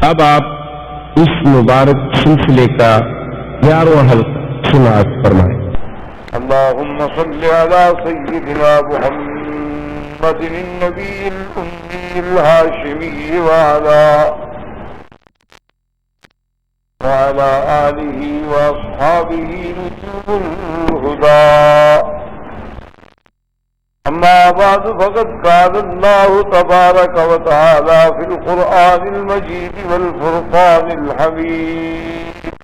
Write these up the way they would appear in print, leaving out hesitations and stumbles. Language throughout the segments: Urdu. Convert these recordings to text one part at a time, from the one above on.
اب آپ اس مبارک سلسلے کا 11واں حلقہ سماعت فرمائیں۔ اللهم صل على سيدنا محمد النبي الأمي الهاشمي وعلى آله وأصحابه نجوم الهدى. أما بعد فقد قال الله تبارك وتعالى في القرآن المجيد والفرقان الحميد: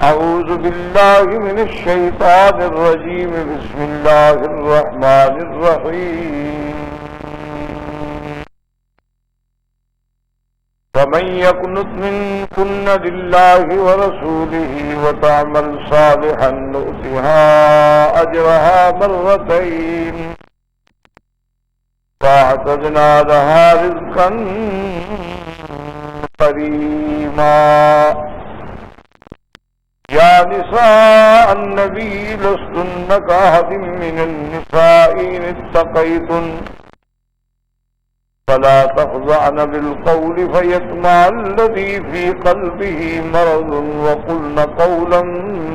أعوذ بالله من الشيطان الرجيم. بسم الله الرحمن الرحيم. ومن يقنت منكن لله ورسوله وتعمل صالحا نؤتها أجرها مرتين وأعتدنا لها رزقا كريما. يا نساء النبي لستن كأحد من النساء إن اتقيتن فلا تخضعن بالقول فيطمع الذي في قلبه مرض وقلن قولا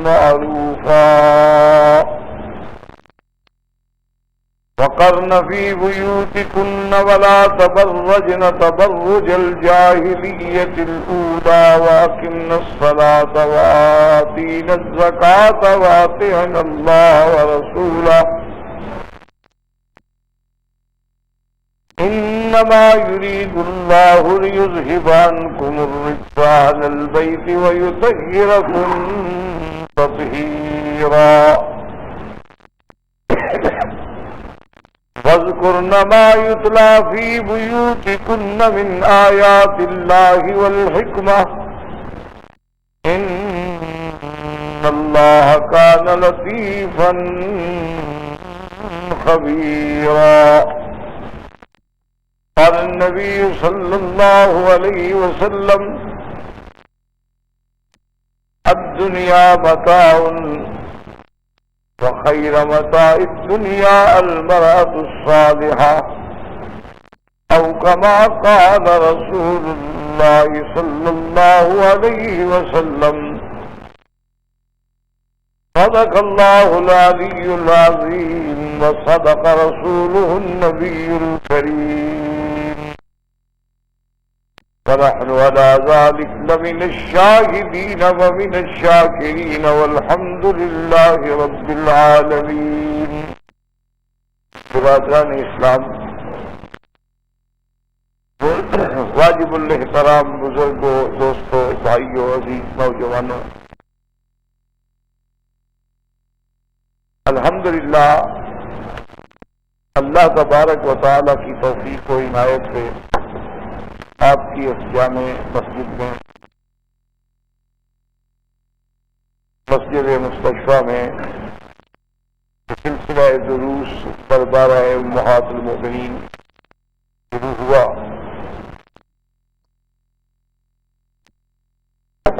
معروفا. وقرن في بيوتكن ولا تبرجن تبرج الجاهلية الأولى وأقمن الصلاة وآتينا الزكاة وأطعن الله ورسوله إنما يريد الله ليذهب عنكم الرجس أهل البيت ويطهركم تطهيرا. واذكرن ما يتلى في بيوتكن من آيات الله والحكمة إن الله كان لطيفا خبيرا. قال النبي صلى الله عليه وسلم: الدنيا متاع وخير متاع الدنيا المرأة الصالحة أو كما قال رسول الله صلى الله عليه وسلم. صدق الله العلي العظيم وصدق رسوله النبي الكريم ونحن على ذلك لمن الشاهدين ومن الشاكرين والحمد لله رب العالمين. برادران اسلام، واجب الاحترام بزرگوں، دوستوں، بھائیوں، عزیز نوجوانوں، الحمدللہ اللہ تبارک و تعالی کی توفیق و عنایت سے آپ کی اس جامع مسجد میں، مسجد مستشفیٰ میں سلسلہ دروس دربارہ امہات المؤمنین شروع ہوا.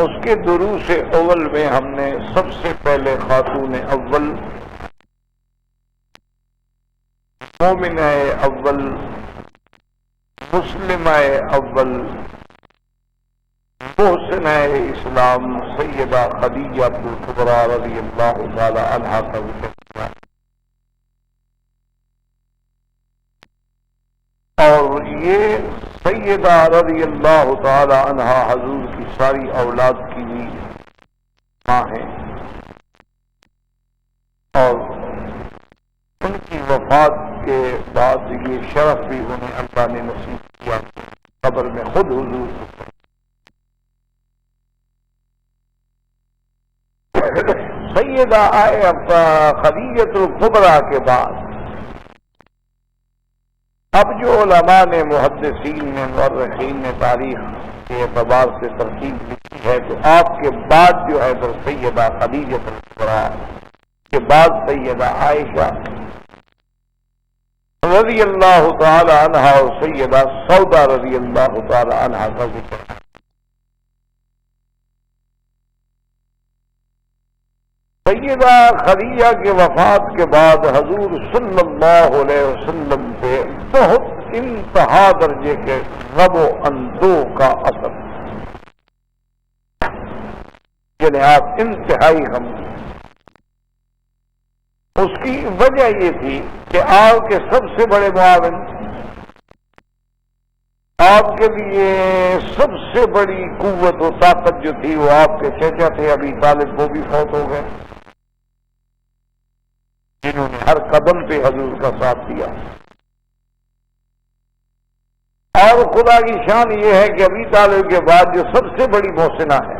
اس کے دروس اول میں ہم نے سب سے پہلے خاتون اول، مومنہ اول، مسلمہ اول، محسنہ اسلام سیدہ خدیجہ کبریٰ رضی اللہ تعالی عنہا کا ذکر کیا، اور یہ سیدہ رضی اللہ تعالی عنہا حضور کی ساری اولاد کی بھی ماں ہیں، اور ان کی وفات کے بعد یہ شرف بھی انہیں اللہ نے نصیب کیا، قبر میں خود حضور سیدہ خدیجہ الکبریٰ کے بعد اب جو علماء نے، محدثین نے، مورخین نے تاریخ کے اعتبار سے ترتیب لکھی ہے، تو آپ کے بعد جو ہے تو سیدہ خدیجہ الکبریٰ کے بعد سیدہ عائشہ رضی اللہ تعالی عنہا اور سیدہ سودا رضی اللہ تعالی عنہا کا ذکر ہے. سیدہ خدیجہ کے وفات کے بعد حضور صلی اللہ علیہ وسلم پہ بہت انتہا درجے کے غم و اندوہ کا اثر، یعنی آپ انتہائی غم کی۔ اس کی وجہ یہ تھی کہ آپ کے سب سے بڑے معاون، آپ کے لیے سب سے بڑی قوت و طاقت جو تھی وہ آپ کے چچا تھے ابی طالب، وہ بھی فوت ہو گئے، جنہوں نے ہر قدم پہ حضور کا ساتھ دیا۔ اور خدا کی شان یہ ہے کہ ابی طالب کے بعد جو سب سے بڑی محسنہ ہے،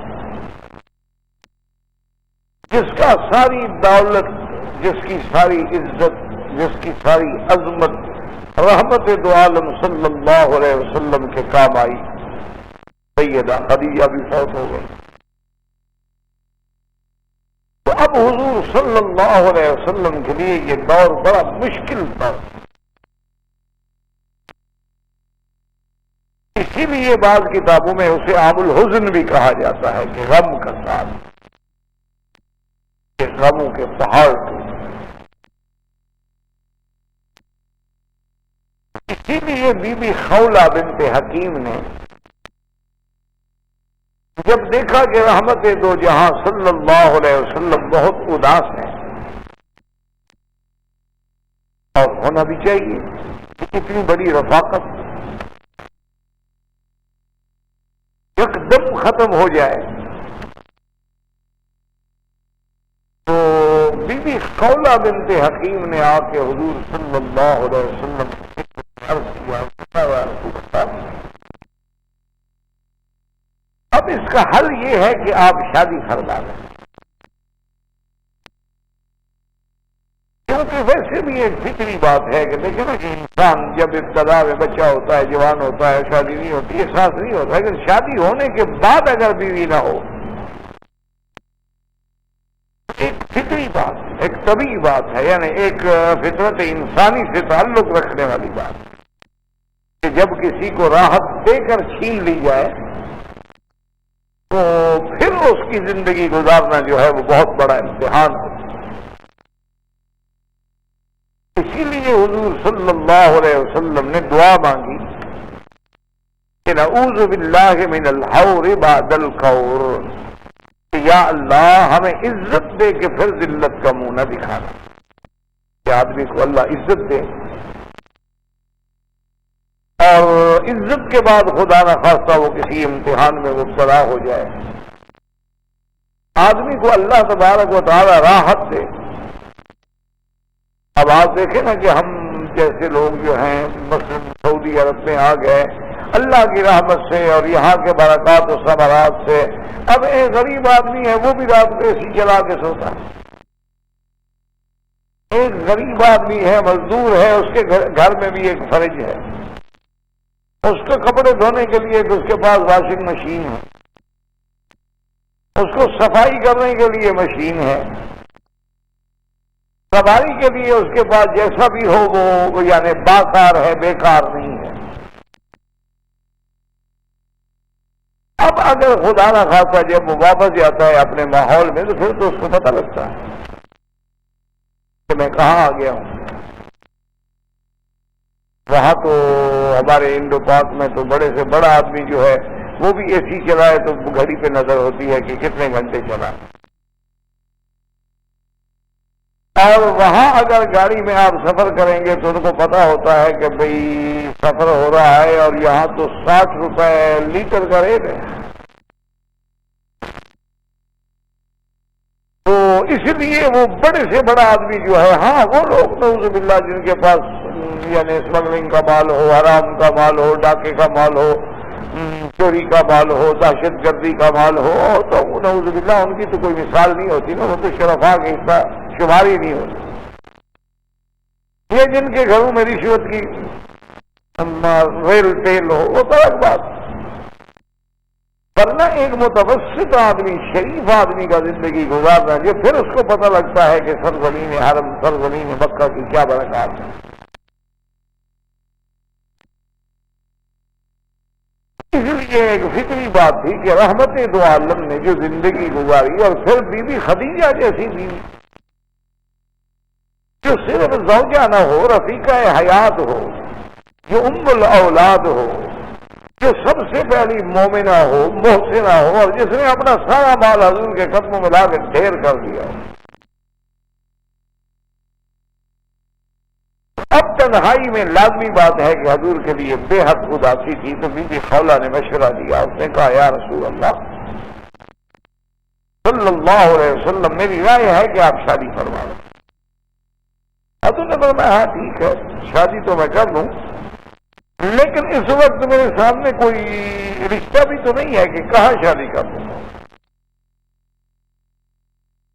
جس کا ساری دولت، جس کی ساری عزت، جس کی ساری عظمت رحمت دو عالم صلی اللہ علیہ وسلم کے کام آئی، سیدہ خدیجہ بھی فوت ہو گئی۔ تو اب حضور صلی اللہ علیہ وسلم کے لیے یہ دور بڑا مشکل تھا، اسی لیے بعض کتابوں میں اسے عام الحزن بھی کہا جاتا ہے کہ غم کا سال، کہ غموں کے پہاڑ ٹوٹے۔ اسی لیے بی بی خولہ بنت حکیم نے جب دیکھا کہ رحمت دو جہاں صلی اللہ علیہ وسلم بہت اداس ہیں، اور ہونا بھی چاہیے، اتنی بڑی رفاقت ایک دم ختم ہو جائے، تو بی بی خولہ بنت حکیم نے آ کے حضور صلی اللہ علیہ وسلم عرض کیا، اب اس کا حل یہ ہے کہ آپ شادی فرما لیں، کیونکہ ویسے بھی ایک فطری بات ہے کہ دیکھیں نا کہ انسان جب ابتدا میں بچہ ہوتا ہے، جوان ہوتا ہے، شادی نہیں ہوتی، احساس نہیں ہوتا، لیکن شادی ہونے کے بعد اگر بیوی نہ ہو، ایک فطری بات، ایک طبیعی بات ہے، یعنی ایک فطرت انسانی سے تعلق رکھنے والی بات، کہ جب کسی کو راحت دے کر چھین لی جائے تو پھر اس کی زندگی گزارنا جو ہے وہ بہت بڑا امتحان ہے۔ اسی لیے حضور صلی اللہ علیہ وسلم نے دعا مانگی کہ نعوذ باللہ من الحور بعد القور، کہ یا اللہ ہمیں عزت دے کے پھر ذلت کا منہ نہ دکھانا، کہ آدمی کو اللہ عزت دے، اور عزت کے بعد خدا نہ خواستہ وہ کسی امتحان میں مبتلا ہو جائے، آدمی کو اللہ تبارک و تعالی راحت دے۔ اب آپ دیکھیں نا کہ ہم جیسے لوگ جو ہیں مثلا سعودی عرب میں آ گئے اللہ کی رحمت سے اور یہاں کے برکات و ثمرات سے، اب ایک غریب آدمی ہے وہ بھی رات کو اے سی چلا کے سوتا ہے، ایک غریب آدمی ہے مزدور ہے اس کے گھر میں بھی ایک فرج ہے، اس کے کپڑے دھونے کے لیے اس کے پاس واشنگ مشین ہے، اس کو صفائی کرنے کے لیے مشین ہے، سواری کے لیے اس کے پاس جیسا بھی ہو وہ یعنی باکار ہے، بیکار نہیں ہے۔ اب اگر خدا نہ خواستہ جب وہ واپس جاتا ہے اپنے ماحول میں تو پھر تو اس کو پتہ لگتا ہے کہ میں کہاں آ گیا ہوں۔ وہاں تو ہمارے انڈو پاک میں تو بڑے سے بڑا آدمی جو ہے وہ بھی اے سی چلائے تو گھڑی پہ نظر ہوتی ہے کہ کتنے گھنٹے چلا، اور وہاں اگر گاڑی میں آپ سفر کریں گے تو ان کو پتا ہوتا ہے کہ بھئی سفر ہو رہا ہے اور یہاں تو 60 روپے لیٹر کا ریٹ ہے، تو اس لیے وہ بڑے سے بڑا آدمی جو ہے، ہاں وہ لوگ نعوذ باللہ جن کے پاس یعنی اسمگلنگ کا مال ہو، حرام کا مال ہو، ڈاکے کا مال ہو، چوری کا مال ہو، دہشت گردی کا مال ہو، تو نعوذ باللہ ان کی تو کوئی مثال نہیں ہوتی نا، وہ تو شرفاء کے حصہ شمار ہی نہیں ہوتی۔ یہ جن کے گھروں میں رشوت کی ریل ٹیل ہو وہ تو الگ بات، ورنہ ایک متوسط آدمی، شریف آدمی کا زندگی گزارنا جو پھر اس کو پتہ لگتا ہے کہ سرزمین حرم، سرزمین مکہ کی کیا برکات ہے۔ اس لیے ایک فطری بات تھی کہ رحمت دو عالم نے جو زندگی گزاری، اور پھر بی بی خدیجہ جیسی بیوی جو صرف زوجہ نہ ہو، رفیقہ حیات ہو، جو ام الاولاد ہو، جو سب سے پہلی مومنہ ہو، محسنہ ہو، اور جس نے اپنا سارا مال حضور کے قدموں میں لا کے ڈھیر کر دیا ہو. اب تنہائی میں لازمی بات ہے کہ حضور کے لیے بے حد اداسی تھی. تو بی بی خولہ نے مشورہ دیا. اس نے کہا یا رسول اللہ صلی اللہ علیہ وسلم، میری رائے ہے کہ آپ شادی فرما لیں. حضور نے فرمایا ہاں ٹھیک ہے، شادی تو میں کر لوں، لیکن اس وقت میرے سامنے کوئی رشتہ بھی تو نہیں ہے کہ کہاں شادی کر لوں.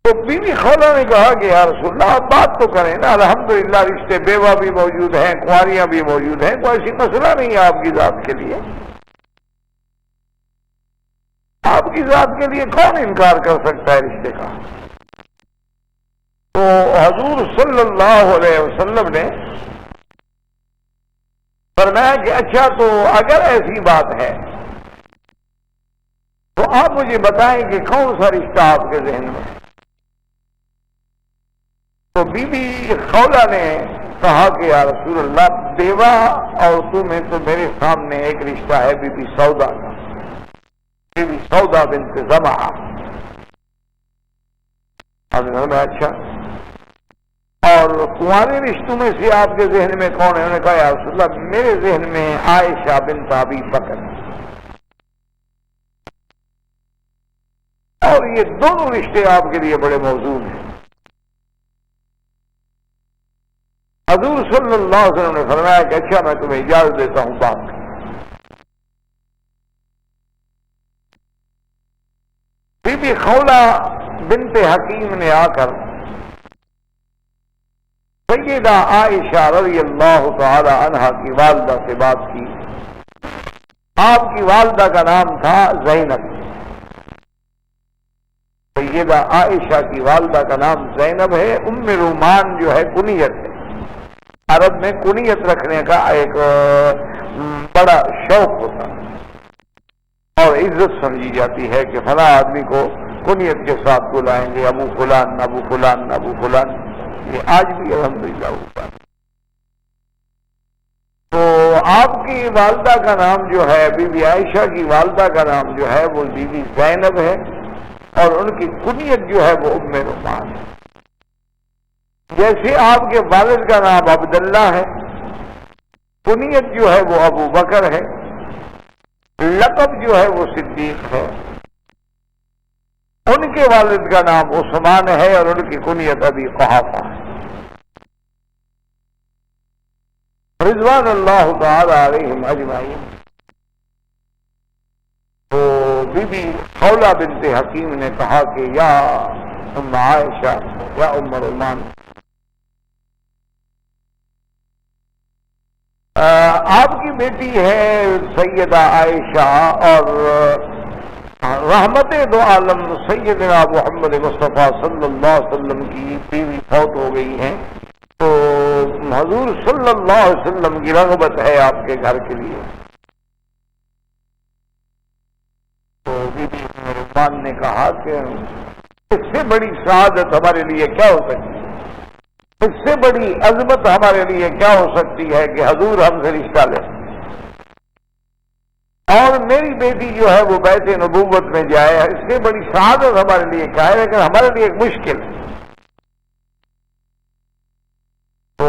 تو بی بی خولہ نے کہا کہ یا رسول اللہ آپ بات تو کریں نا، الحمدللہ رشتے بیوہ بھی موجود ہیں، کنواریاں بھی موجود ہیں، کوئی ایسی مسئلہ نہیں ہے آپ کی ذات کے لیے. آپ کی ذات کے لیے کون انکار کر سکتا ہے رشتے کا؟ تو حضور صلی اللہ علیہ وسلم نے فرمایا کہ اچھا تو اگر ایسی بات ہے تو آپ مجھے بتائیں کہ کون سا رشتہ آپ کے ذہن میں ہے. تو بی بی خولہ نے کہا کہ یا رسول اللہ بیوہ عورتوں میں تو میرے سامنے ایک رشتہ ہے بی بی سودا کا، بی بی سودا بنت زمعہ. اچھا اور کنوارے رشتوں میں سے آپ کے ذہن میں کون ہے؟ انہوں نے کہا یا رسول اللہ میرے ذہن میں عائشہ بنت ابی بکر. اور یہ دونوں رشتے آپ کے لیے بڑے موزوں ہیں. حضور صلی اللہ علیہ وسلم نے فرمایا کہ اچھا میں تمہیں اجازت دیتا ہوں بات کی. بی بی خولہ بنت حکیم نے آ کر سیدہ عائشہ رضی اللہ تعالی عنہا کی والدہ سے بات کی. آپ کی والدہ کا نام تھا زینب. سیدہ عائشہ کی والدہ کا نام زینب ہے. ام رومان جو ہے کنیت ہے. عرب میں کنیت رکھنے کا ایک بڑا شوق ہوتا ہے اور عزت سمجھی جاتی ہے کہ فلاں آدمی کو کنیت کے ساتھ بلائیں گے، ابو فلان ابو فلان ابو فلان. یہ آج بھی الحمدللہ ہوتا ہے. تو آپ کی والدہ کا نام جو ہے، بی بی عائشہ کی والدہ کا نام جو ہے وہ بی بی زینب ہے، اور ان کی کنیت جو ہے وہ ام رومان ہے. جیسے آپ کے والد کا نام عبداللہ ہے، کنیت جو ہے وہ ابو بکر ہے، لقب جو ہے وہ صدیق ہے. ان کے والد کا نام عثمان ہے اور ان کی کنیت ابی قحافہ ہے. رضوان اللہ تعالی علیہم اجمعین. تو بی بی خولہ بنت حکیم نے کہا کہ یا ام عائشہ یا ام رومان، آپ کی بیٹی ہے سیدہ عائشہ اور رحمت دو عالم سیدنا محمد مصطفیٰ صلی اللہ علیہ وسلم کی بیوی فوت ہو گئی ہیں، تو حضور صلی اللہ علیہ وسلم کی رغبت ہے آپ کے گھر کے لیے. تو بی بی رومان نے کہا کہ اس سے بڑی سعادت ہمارے لیے کیا ہو سکتی ہے، اس سے بڑی عظمت ہمارے لیے کیا ہو سکتی ہے کہ حضور ہم سے رشتہ لیں اور میری بیٹی جو ہے وہ بیت نبوت میں جائے. اس سے بڑی سعادت ہمارے لیے کیا ہے، لیکن ہمارے لیے ایک مشکل ہے. تو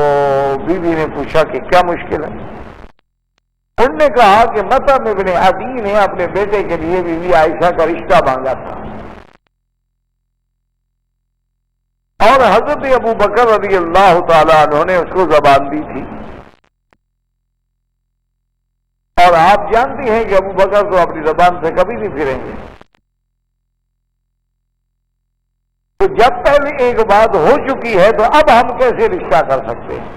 بی بی نے پوچھا کہ کیا مشکل ہے؟ انہوں نے کہا کہ مطعم ابن عدی نے اپنے بیٹے کے لیے بی بی عائشہ کا رشتہ مانگا تھا اور حضرت ابو بکر رضی اللہ تعالی عنہ نے اس کو زبان دی تھی. اور آپ جانتی ہیں کہ ابو بکر تو اپنی زبان سے کبھی نہیں پھریں گے. تو جب پہلے ایک بات ہو چکی ہے تو اب ہم کیسے رشتہ کر سکتے ہیں؟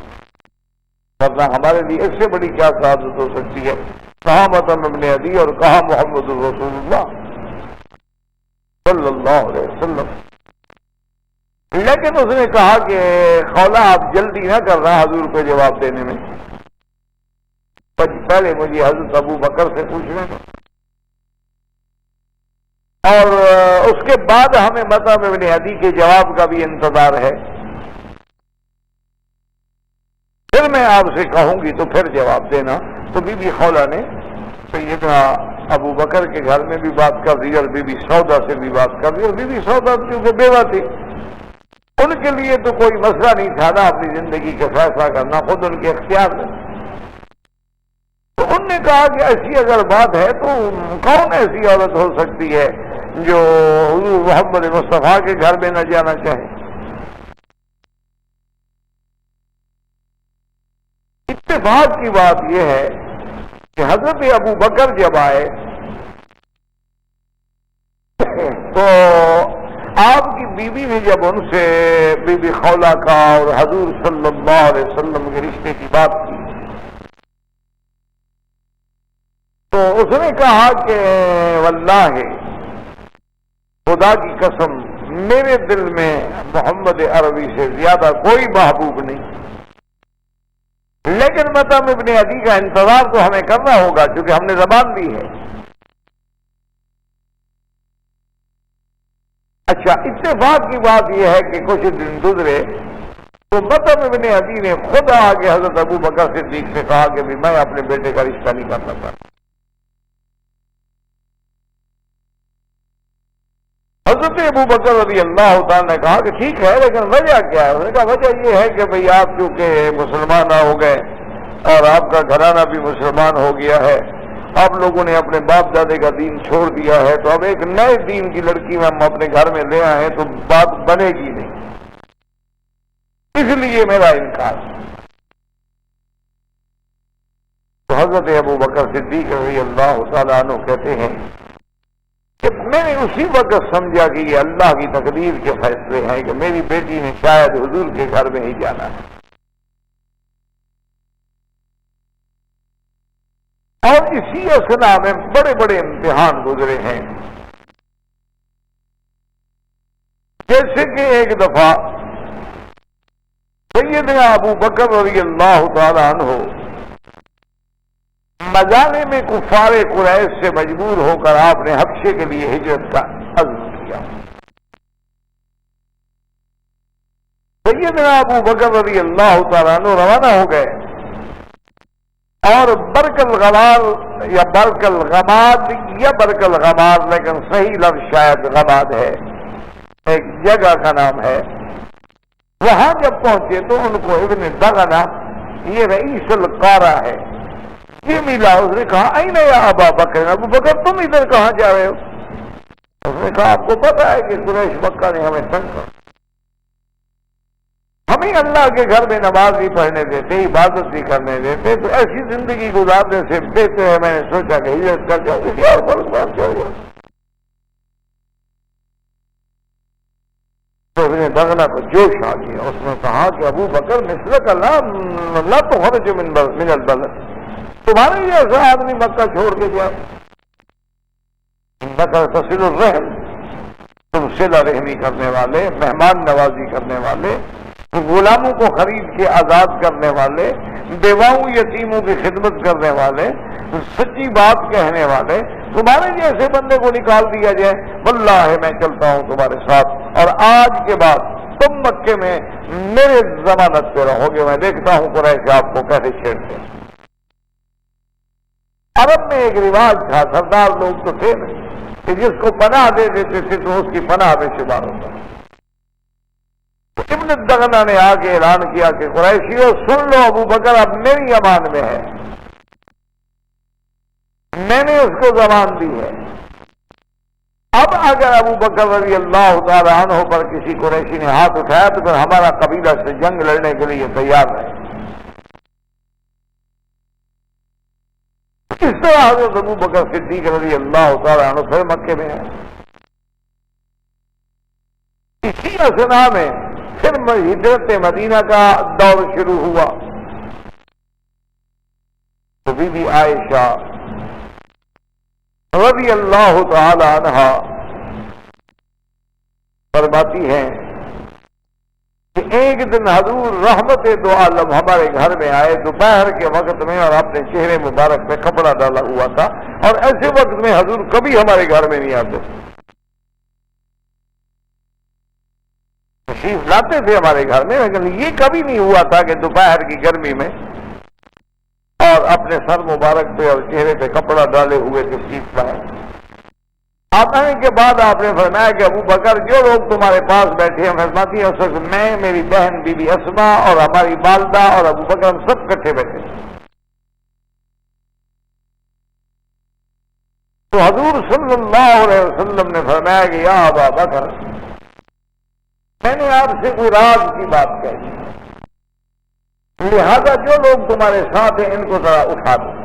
ورنہ ہمارے لیے اس سے بڑی کیا سعادت ہو سکتی ہے. کہاں مطعم ابن عدی اور کہاں محمد الرسول اللہ صلی اللہ علیہ وسلم. لیکن اس نے کہا کہ خولہ آپ جلدی نہ کرنا حضور کو جواب دینے میں، پہلے مجھے حضرت ابو بکر سے پوچھنے دو اور اس کے بعد ہمیں مطعم ابن عدی کے جواب کا بھی انتظار ہے. پھر میں آپ سے کہوں گی تو پھر جواب دینا. تو بی بی خولہ نے سیدنا ابو بکر کے گھر میں بھی بات کر دی اور بی بی سودا سے بھی بات کر دی. اور بی بی سودا کیونکہ بیوہ تھی, ان کے لیے تو کوئی مسئلہ نہیں تھا نا اپنی زندگی کا فیصلہ کرنا, خود ان کے اختیار میں. تو ان نے کہا کہ ایسی اگر بات ہے تو کون ایسی عورت ہو سکتی ہے جو حضور محمد مصطفیٰ کے گھر میں نہ جانا چاہے. اتفاق کی بات یہ ہے کہ حضرت ابو بکر جب آئے تو آپ کی بیوی نے جب ان سے بی بی خولہ کا اور حضور صلی اللہ علیہ وسلم کے رشتے کی بات کی تو اس نے کہا کہ واللہ خدا کی قسم میرے دل میں محمد عربی سے زیادہ کوئی محبوب نہیں, لیکن مطلب ابن عدی کا انتظار تو ہمیں کرنا ہوگا کیونکہ ہم نے زبان دی ہے. اچھا, اتفاق کی بات یہ ہے کہ کچھ دن گزرے تو مطلب ابن عدی نے خود آگے حضرت ابو بکر صدیق سے کہا کہ میں اپنے بیٹے کا رشتہ نہیں کرنا چاہتا. حضرت ابو بکر رضی اللہ تعالیٰ نے کہا کہ ٹھیک ہے, لیکن وجہ کیا ہے؟ انہوں نے کہا وجہ یہ ہے کہ بھئی آپ چونکہ مسلمان ہو گئے اور آپ کا گھرانہ بھی مسلمان ہو گیا ہے, آپ لوگوں نے اپنے باپ دادے کا دین چھوڑ دیا ہے, تو اب ایک نئے دین کی لڑکی میں ہم اپنے گھر میں لے آئے تو بات بنے گی نہیں, اس لیے میرا انکار. تو حضرت ابو بکر صدیق رضی اللہ تعالیٰ عنہ کہتے ہیں کہ میں نے اسی وقت سمجھا کہ یہ اللہ کی تقدیر کے فیصلے ہیں کہ میری بیٹی نے شاید حضور کے گھر میں ہی جانا ہے. اور اسی اثنا میں بڑے بڑے امتحان گزرے ہیں. جیسے کہ ایک دفعہ سیدنا ابو بکر رضی اللہ تعالی عنہ مجانے میں کفار قریش سے مجبور ہو کر آپ نے حبشے کے لیے ہجرت کا عزم کیا. سیدنا ابو بکر رضی اللہ تعالیٰ عنہ روانہ ہو گئے اور برکل غمار یا برکل غماد یا برکل غمار, لیکن صحیح لفظ شاید غماد ہے, ایک جگہ کا نام ہے. وہاں جب پہنچے تو ان کو ابن دغنہ, یہ رئیس القارہ ہے, یہ ملا. اس نے کہا این یا ابا بکر, ابو بکر تم ادھر کہاں جا رہے ہو؟ اس نے کہا آپ کو پتا ہے کہ قریش مکہ نے ہمیں تنگ کر, ہمیں اللہ کے گھر میں نماز نہیں پڑھنے دیتے, عبادت نہیں کرنے دیتے, تو ایسی زندگی گزارنے سے بہتر ہے میں نے سوچا کہ ہجرت کر جاؤ. کسی اور فرق بات کیا ہوا؟ تو ابن دغنہ کو جوش آ گیا. اس نے کہا کہ ابو بکر مثلک لا تخرج من البلد, تمہارے جیسا آدمی مکہ چھوڑ کے جائے. بکر تصل الرحم, تم صلہ رحمی کرنے والے, مہمان نوازی کرنے والے, غلاموں کو خرید کے آزاد کرنے والے, بیواؤں یتیموں کی خدمت کرنے والے, سچی بات کہنے والے, تمہارے جیسے بندے کو نکال دیا جائے, واللہ میں چلتا ہوں تمہارے ساتھ, اور آج کے بعد تم مکے میں میرے ضمانت پہ رہو گے, میں دیکھتا ہوں قریش آپ کو کیسے چھیڑتے ہیں. عرب میں ایک رواج تھا, سردار لوگ تو تھے نہیں کہ جس کو پناہ دے دیتے تھے تو اس کی پناہ میں شمار ہوتا. ابن دغنہ نے آ کے اعلان کیا کہ قریشیوں سن لو, ابو بکر اب میری امان میں ہے, میں نے اس کو زبان دی ہے. اب اگر ابو بکر رضی اللہ تعالی عنہ پر کسی قریشی نے ہاتھ اٹھایا تو پھر ہمارا قبیلہ سے جنگ لڑنے کے لیے تیار ہے. اس طرح حضرت ابو بکر صدیق رضی اللہ تعالی عنہ پھر مکے میں ہے. اسی اثنا میں پھر ہجرت مدینہ کا دور شروع ہوا. تو بی بی عائشہ رضی اللہ تعالی عنہا فرماتی ہیں کہ ایک دن حضور رحمت دو عالم ہمارے گھر میں آئے دوپہر کے وقت میں, اور اپنے چہرے مبارک پہ کپڑا ڈالا ہوا تھا, اور ایسے وقت میں حضور کبھی ہمارے گھر میں نہیں آتے. تشریف لاتے تھے ہمارے گھر میں، لیکن یہ کبھی نہیں ہوا تھا کہ دوپہر کی گرمی میں اور اپنے سر مبارک پہ اور چہرے پہ کپڑا ڈالے ہوئے تشریف لائے۔ آنے کے بعد آپ نے فرمایا کہ ابو بکر جو لوگ تمہارے پاس بیٹھے ہیں، فرماتی ہیں اس وقت میں، میری بہن بی بی اسما اور ہماری والدہ اور ابو بکر ہم سب کٹھے بیٹھے تھے۔ تو حضور صلی اللہ علیہ وسلم نے فرمایا کہ یا ابا بکر، میں نے آپ سے کوئی راز کی بات کہی، لہذا جو لوگ تمہارے ساتھ ہیں ان کو ذرا اٹھا دو۔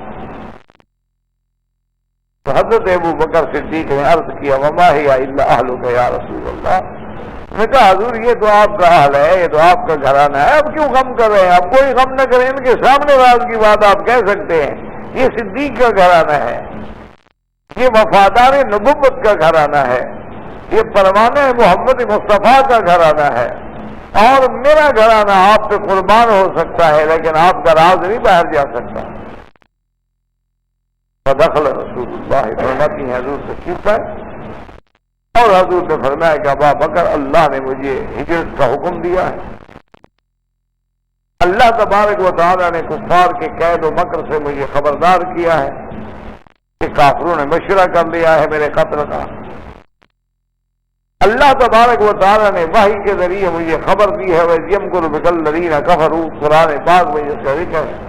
تو حضرت ابو بکر صدیق نے عرض کیا وما ہی الا اہلک یا رسول اللہ، میں کہا حضور یہ تو آپ کا حال ہے، یہ تو آپ کا گھرانہ ہے، اب کیوں غم کر رہے ہیں؟ آپ کوئی غم نہ کریں، ان کے سامنے راز کی بات آپ کہہ سکتے ہیں، یہ صدیق کا گھرانہ ہے، یہ وفادار نبوت کا گھرانہ ہے، یہ پروانہ محمد مصطفیٰ کا گھرانہ ہے، اور میرا گھرانہ آپ پہ قربان ہو سکتا ہے لیکن آپ کا راز نہیں باہر جا سکتا۔ فدخل رسول اللہ، فرماتی ہیں حضور تشریف لائے اور حضور نے فرمایا کہ ابا بکر اللہ نے مجھے ہجرت کا حکم دیا ہے، اللہ تبارک و تعالیٰ نے کفار کے قید و مکر سے مجھے خبردار کیا ہے کہ کافروں نے مشورہ کر لیا ہے میرے قتل کا، اللہ تبارک و تعالیٰ نے وحی کے ذریعے مجھے خبر دی ہے وَيَمْكُرُ بِكَ الَّذِينَ كَفَرُوا، قرآن پاک میں جس کا ذکر ہے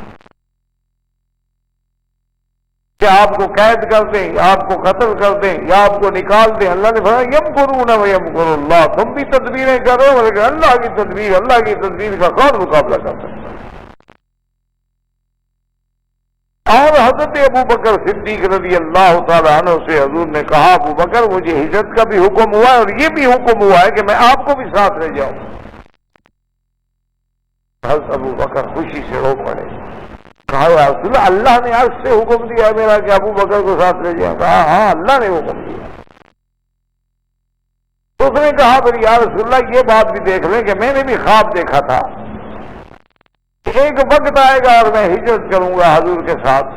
کہ آپ کو قید کر دیں یا آپ کو قتل کر دیں یا آپ کو نکال دیں، اللہ نے فرمایا یمکرون ویمکر اللہ، تم بھی تدبیریں کرو لیکن اللہ کی تدبیر کا کون مقابلہ کر سکتا ہے؟ اور حضرت ابو بکر صدیق رضی اللہ تعالیٰ عنہ سے حضور نے کہا ابو بکر مجھے ہجرت کا بھی حکم ہوا ہے اور یہ بھی حکم ہوا ہے کہ میں آپ کو بھی ساتھ لے جاؤں۔ حضرت ابو بکر خوشی سے رو پڑے، کہا یا رسول اللہ، اللہ نے آج سے حکم دیا میرا کہ ابو بکر کو ساتھ لے جائیں؟ کہا ہاں اللہ نے حکم دیا۔ تو اس نے کہا پھر یا رسول اللہ یہ بات بھی دیکھ لیں کہ میں نے بھی خواب دیکھا تھا، ایک وقت آئے گا اور میں ہجرت کروں گا حضور کے ساتھ۔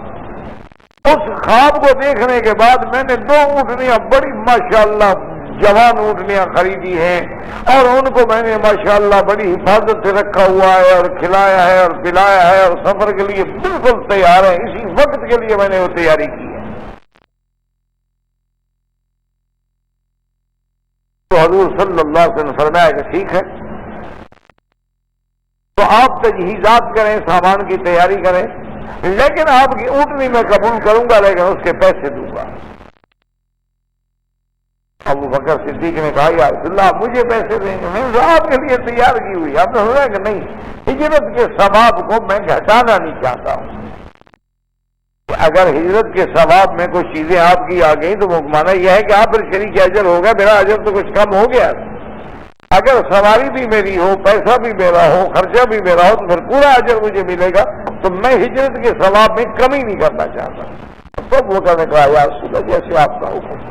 اس خواب کو دیکھنے کے بعد میں نے 2 اونٹنیاں بڑی ماشاءاللہ جوان اونٹنیاں خریدی ہیں اور ان کو میں نے ماشاءاللہ بڑی حفاظت سے رکھا ہوا ہے اور کھلایا ہے اور پلایا ہے اور سفر کے لیے بالکل تیار ہے، اسی وقت کے لیے میں نے وہ تیاری کی ہے۔ تو حضور صلی اللہ علیہ وسلم نے فرمایا کہ ٹھیک ہے، تو آپ تجہیزات کریں، سامان کی تیاری کریں، لیکن آپ کی اونٹنی میں قبول کروں گا لیکن اس کے پیسے دوں گا۔ ابو بکر صدیق نے کہا یا رسول اللہ مجھے پیسے دیں گے؟ میں نے آپ کے لیے تیار کی ہوئی، آپ نے سنا کہ نہیں، ہجرت کے ثواب کو میں گھٹانا نہیں چاہتا ہوں، اگر ہجرت کے ثواب میں کچھ چیزیں آپ کی آ گئی تو مانا یہ ہے کہ آپ پھر شریک اجر ہو گیا، میرا اجر تو کچھ کم ہو گیا۔ اگر سواری بھی میری ہو، پیسہ بھی میرا ہو، خرچہ بھی میرا ہو تو پھر پورا اجر مجھے ملے گا، تو میں ہجرت کے ثواب میں کمی نہیں کرنا چاہتا۔ سب وہ نے کہا یا رسول اللہ جیسے آپ کا حکم۔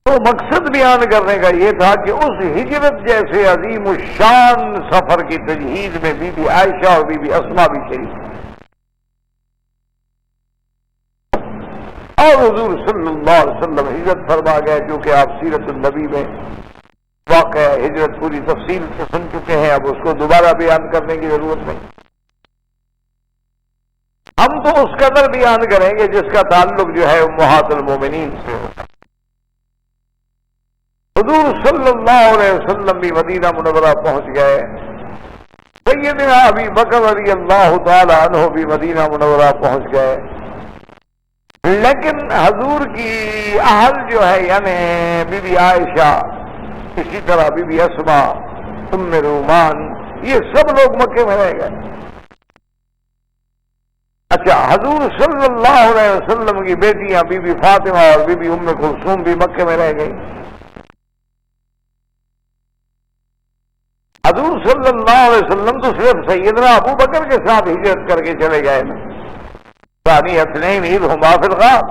تو مقصد بیان کرنے کا یہ تھا کہ اس ہجرت جیسے عظیم الشان سفر کی تجہیز میں بی بی عائشہ اور بی بی اسما بھی شریک تھی، اور حضور صلی اللہ علیہ وسلم ہجرت فرما گئے، جو کہ آپ سیرت النبی میں واقع ہجرت پوری تفصیل سے سن چکے ہیں، اب اس کو دوبارہ بیان کرنے کی ضرورت نہیں۔ ہم تو اس قدر بیان کریں گے جس کا تعلق جو ہے امہات المومنین سے ہوتا ہے۔ حضور صلی اللہ علیہ وسلم بھی مدینہ منورہ پہنچ گئے، سیدنا ابی بکر رضی اللہ تعالی عنہ بھی مدینہ منورہ پہنچ گئے، لیکن حضور کی اہل جو ہے یعنی بی بی عائشہ، اسی طرح بی بی اسما، ام رومان، یہ سب لوگ مکے میں رہ گئے۔ اچھا، حضور صلی اللہ علیہ وسلم کی بیٹیاں بی بی فاطمہ اور بی بی ام کلثوم بھی مکے میں رہ گئی۔ حضور صلی اللہ علیہ وسلم تو صرف سیدنا ابو بکر کے ساتھ ہجرت کر کے چلے گئے نا، ثانی اثنین اذ ہما فی الغار،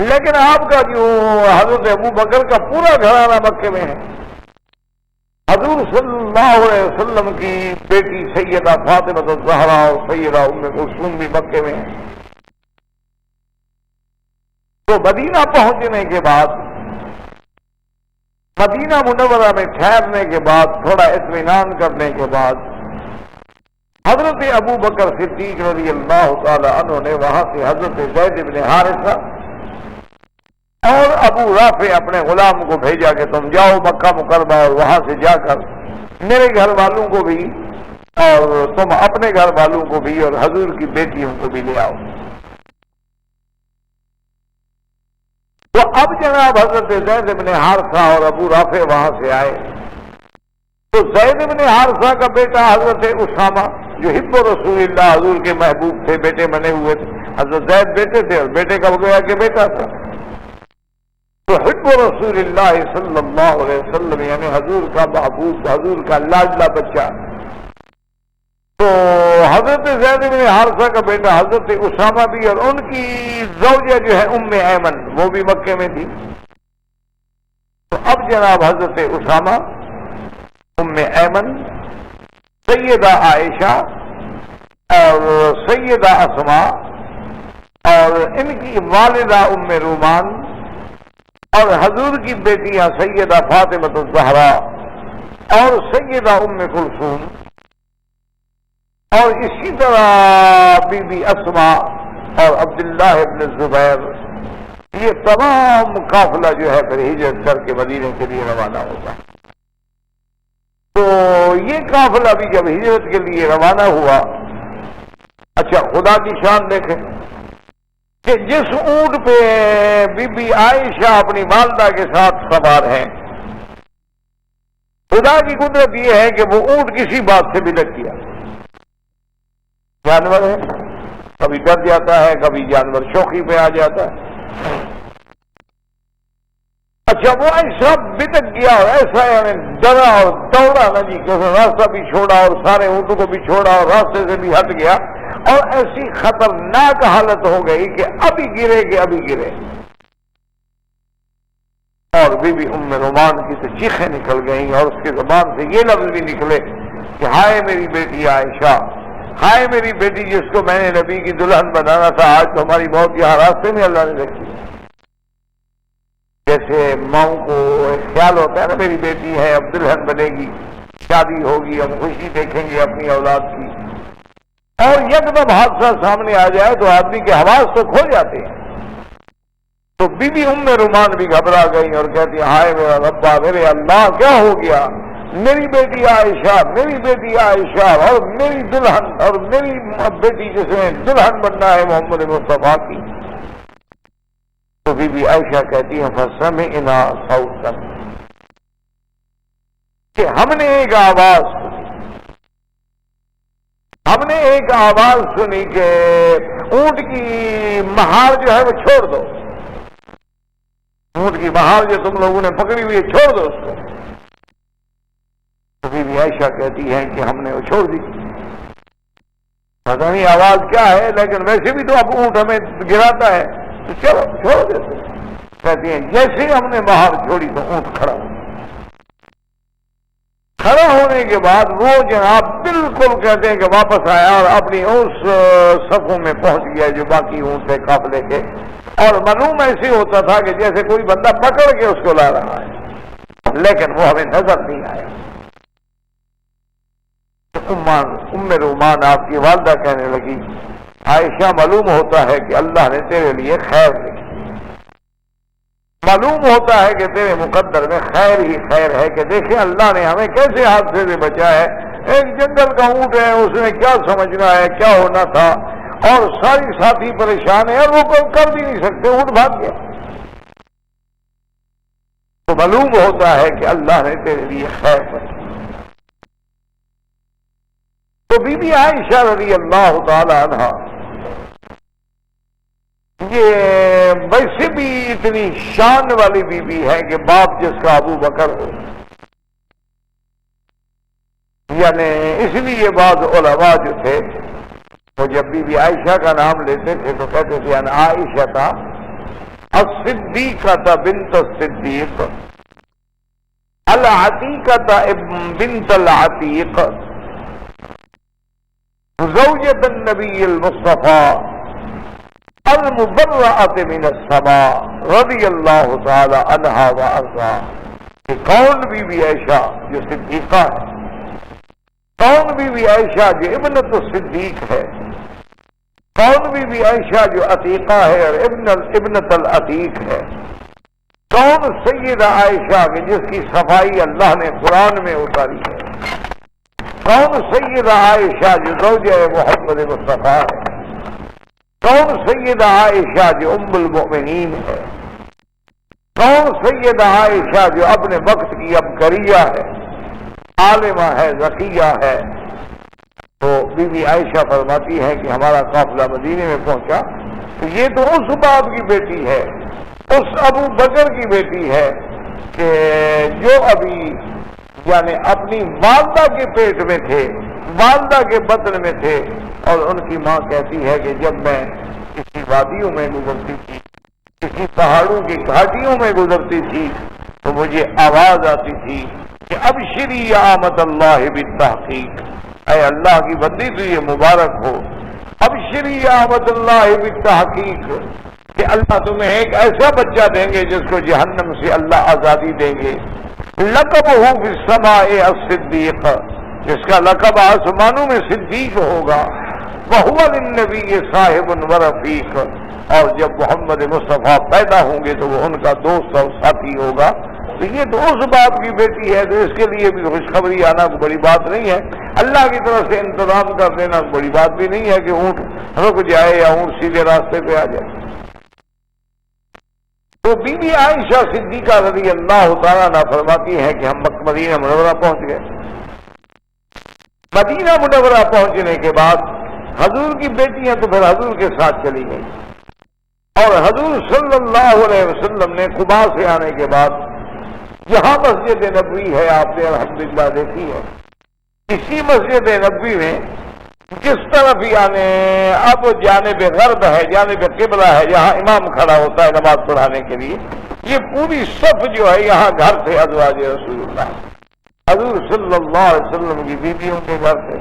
لیکن آپ کا جو حضرت ابو بکر کا پورا گھرانہ مکے میں ہے۔ حضور صلی اللہ علیہ وسلم کی بیٹی سیدہ فاطمہ الزہرا اور سیدہ ام کلثوم بھی مکے میں ہیں۔ تو مدینہ پہنچنے کے بعد مدینہ منورہ میں ٹھہرنے کے بعد تھوڑا اطمینان کرنے کے بعد حضرت ابو بکر صدیق رضی اللہ تعالی عنہ نے وہاں سے حضرت زید بن حارثہ اور ابو رافع اپنے غلام کو بھیجا کہ تم جاؤ مکہ مکرمہ اور وہاں سے جا کر میرے گھر والوں کو بھی اور تم اپنے گھر والوں کو بھی اور حضور کی بیٹیوں کو بھی لے آؤ۔ تو اب جناب حضرت زید بن حارثہ اور ابو رافع وہاں سے آئے تو زید بن حارثہ کا بیٹا حضرت اسامہ جو حب رسول اللہ حضور کے محبوب تھے، بیٹے بنے ہوئے تھے، حضرت زید بیٹے تھے اور بیٹے کا گویا کہ بیٹا تھا، تو حب رسول اللہ صلی اللہ علیہ وسلم یعنی حضور کا محبوب، حضور کا لاڈلا بچہ، تو حضرت زید بن حارثہ کا بیٹا حضرت اسامہ بھی اور ان کی زوجہ جو ہے ام ایمن وہ بھی مکے میں تھی۔ تو اب جناب حضرت اسامہ، ام ایمن، سیدہ عائشہ اور سیدہ اسماء اور ان کی والدہ ام رومان اور حضور کی بیٹیاں سیدہ فاطمہ الزہرا اور سیدہ ام کلثوم اور اسی طرح بی بی اسماء اور عبداللہ ابن زبیر، یہ تمام قافلہ جو ہے پھر ہجرت کر کے مدینے کے لیے روانہ ہوگا۔ تو یہ قافلہ بھی جب ہجرت کے لیے روانہ ہوا، اچھا خدا کی شان دیکھیں کہ جس اونٹ پہ بی بی عائشہ اپنی والدہ کے ساتھ سوار ہیں، خدا کی قدرت یہ ہے کہ وہ اونٹ کسی بات سے بلٹ گیا۔ جانور ہے، کبھی ڈر جاتا ہے، کبھی جانور شوخی پہ آ جاتا ہے۔ اچھا وہ ایسا بتک گیا اور ایسا یعنی ڈرا اور دوڑا نا جی کہ راستہ بھی چھوڑا اور سارے اونٹوں کو بھی چھوڑا اور راستے سے بھی ہٹ گیا اور ایسی خطرناک حالت ہو گئی کہ ابھی گرے کہ ابھی گرے، اور بی بی ام رومان کی تو چیخیں نکل گئیں اور اس کے زبان سے یہ لفظ بھی نکلے کہ ہائے میری بیٹی عائشہ، ہائے میری بیٹی جس کو میں نے نبی کی دلہن بنانا تھا، آج تو ہماری موت یہاں راستے میں اللہ نے رکھی۔ جیسے ماؤں کو ایک خیال ہوتا ہے نا میری بیٹی ہے اب دلہن بنے گی، شادی ہوگی، ہم خوشی دیکھیں گے اپنی اولاد کی، اور یکدم حادثہ سامنے آ جائے تو آدمی کے حواس تو کھو جاتے ہیں۔ تو بی بی ام رومان بھی گھبرا گئی اور کہتی ہائے میرا ربا، میرے اللہ کیا ہو گیا، میری بیٹی عائشہ، میری بیٹی عائشہ اور میری دلہن اور میری بیٹی جس میں دلہن بننا ہے محمد مصطفیٰ کی۔ تو بی بی عائشہ کہتی ہیں فَسَمِعْنَا صَوْتًا، کہ ہم نے ایک آواز سنی، ہم نے ایک آواز سنی کہ اونٹ کی مہار جو ہے وہ چھوڑ دو، اونٹ کی مہار جو تم لوگوں نے پکڑی ہوئی ہے چھوڑ دو اس کو۔ تو بی بی عائشہ کہتی ہیں کہ ہم نے وہ چھوڑ دی، پتہ نہیں آواز کیا ہے لیکن ویسے بھی تو اب اونٹ ہمیں گراتا ہے تو چلو چھوڑ دیتے۔ کہتی ہیں جیسے ہی ہم نے مہار چھوڑی تو اونٹ کھڑا ہو، کھڑا ہونے کے بعد وہ جناب بالکل کہتے ہیں کہ واپس آیا اور اپنی اس صفوں میں پہنچ گیا جو باقی اونٹ تھے قافلے کے، اور معلوم ایسے ہوتا تھا کہ جیسے کوئی بندہ پکڑ کے اس کو لا رہا ہے، لیکن وہ ہمیں نظر نہیں آیا۔ ام رومان آپ کی والدہ کہنے لگی عائشہ معلوم ہوتا ہے کہ اللہ نے تیرے لیے خیر لکھی، معلوم ہوتا ہے کہ تیرے مقدر میں خیر ہی خیر ہے، کہ دیکھیں اللہ نے ہمیں کیسے حادثے سے بچا ہے، ایک جنگل کا اونٹ ہے اس نے کیا سمجھنا ہے کیا ہونا تھا، اور ساری ساتھی پریشان ہیں اور وہ کوئی کر بھی نہیں سکتے، اونٹ بھاگ گیا۔ تو معلوم ہوتا ہے کہ اللہ نے تیرے لیے خیر بچا۔ تو بی بی عائشہ رضی اللہ تعالی عنہ یہ ویسے بھی اتنی شان والی بی بی ہے کہ باپ جس کا ابو بکر ہو، یعنی اس لیے بعض علماء جو تھے وہ جب بی بی عائشہ کا نام لیتے تھے تو کہتے تھے ان عائشہ الصدیقہ بنت الصدیق، العتیقہ بنت العتیق، زوجة النبی المصطفیٰ المبرأة من السماء رضی اللہ تعالی عنہا وارضاہا۔ کہ کون بی بی عائشہ جو صدیقہ ہے، کون بی بی عائشہ جو ابنت الصدیق ہے، کون بی بی عائشہ جو عتیقہ ہے اور ابنت العتیق ہے، کون سیدہ عائشہ کہ جس کی صفائی اللہ نے قرآن میں اتاری ہے، کون سیدہ عائشہ جو زوجہ محمد مصطفیٰ ہے، کون سیدہ عائشہ جو ام المؤمنین ہے، کون سیدہ عائشہ جو اپنے وقت کی ابکریہ ہے، عالمہ ہے، ذکیہ ہے۔ تو بی بی عائشہ فرماتی ہے کہ ہمارا قافلہ مدینے میں پہنچا تو یہ تو اس باپ کی بیٹی ہے، اس ابو بکر کی بیٹی ہے کہ جو ابھی یعنی اپنی والدہ کے پیٹ میں تھے، والدہ کے بطن میں تھے، اور ان کی ماں کہتی ہے کہ جب میں کسی وادیوں میں گزرتی تھی، کسی پہاڑوں کی گھاٹیوں میں گزرتی تھی تو مجھے آواز آتی تھی کہ ابشری یا آمد اللہ بالتحقیق، اے اللہ کی بندی تو یہ مبارک ہو، ابشری یا آمد اللہ بالتحقیق، کہ اللہ تمہیں ایک ایسا بچہ دیں گے جس کو جہنم سے اللہ آزادی دیں گے، لقبہ فی السماء الصدیق، جس کا لقب آسمانوں میں صدیق ہوگا، وَهُوَ لِلنَّبِيِّ صَاحِبٌ وَرَفِيقٌ، اور جب محمد مصطفیٰ پیدا ہوں گے تو وہ ان کا دوست اور ساتھی ہوگا۔ تو یہ تو اس باپ کی بیٹی ہے، تو اس کے لیے بھی خوشخبری آنا کوئی بڑی بات نہیں ہے، اللہ کی طرف سے انتظام کر دینا بڑی بات بھی نہیں ہے کہ اونٹ رک جائے یا اونٹ سیدھے راستے پہ آ جائے۔ تو بی بی عائشہ صدیقہ رضی اللہ تعالیٰ عنہا فرماتی ہے کہ ہم مدینہ منورہ پہنچ گئے۔ مدینہ منورہ پہنچنے کے بعد حضور کی بیٹیاں تو پھر حضور کے ساتھ چلی گئی، اور حضور صلی اللہ علیہ وسلم نے قباء سے آنے کے بعد یہاں مسجد نبوی ہے، آپ نے الحمدللہ دیکھی ہے، اسی مسجد نبوی میں جس طرف یعنی اب جانب غرب ہے، جانب قبلہ ہے، جہاں امام کھڑا ہوتا ہے نماز پڑھانے کے لیے، یہ پوری صف جو ہے یہاں گھر تھے ازواج رسول اللہ، حضور صلی اللہ علیہ وسلم کی بیویوں کے گھر تھے۔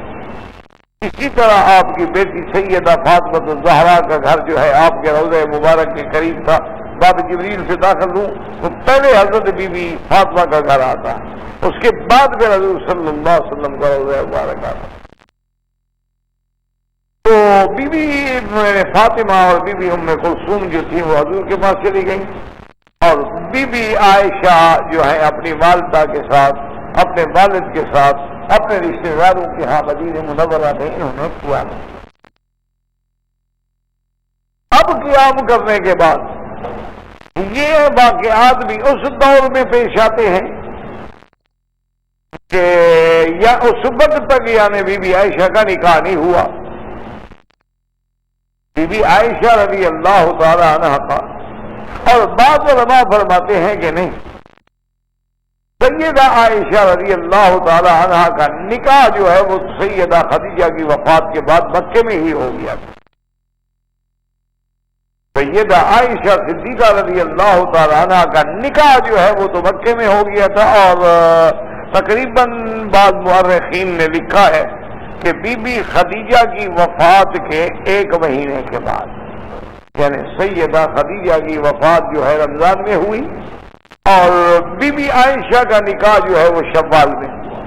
اسی طرح آپ کی بیٹی سیدہ فاطمہ الزہرا کا گھر جو ہے آپ کے روضہ مبارک کے قریب تھا، باب جبریل سے داخل ہوں تو پہلے حضرت بی بی فاطمہ کا گھر آتا، اس کے بعد پھر حضور صلی اللہ علیہ وسلم کا روضہ مبارک آتا۔ تو بی بی فاطمہ اور بی بی ام کلثوم جو تھی وہ حضور کے پاس چلی گئی، اور بی بی عائشہ جو ہے اپنی والدہ کے ساتھ، اپنے والد کے ساتھ، اپنے رشتے داروں کے ہاں مدینہ منورہ میں انہوں نے قیام۔ اب قیام کرنے کے بعد یہ واقعات بھی اس دور میں پیش آتے ہیں کہ یا اس وقت تک یعنی بی بی عائشہ کا نکاح نہیں ہوا۔ بی بی عائشہ رضی اللہ تعالی عنہا کا، اور بعض علماء فرماتے ہیں کہ نہیں، سیدہ عائشہ رضی اللہ تعالی عنہا کا نکاح جو ہے وہ سیدہ خدیجہ کی وفات کے بعد مکے میں ہی ہو گیا تھا۔ سیدہ عائشہ صدیقہ رضی اللہ تعالی عنہا کا نکاح جو ہے وہ تو مکے میں ہو گیا تھا، اور تقریباً بعض مورخین نے لکھا ہے کہ بی بی خدیجہ کی وفات کے 1 مہینے کے بعد، یعنی سیدہ خدیجہ کی وفات جو ہے رمضان میں ہوئی، اور بی بی عائشہ کا نکاح جو ہے وہ شوال میں ہوا۔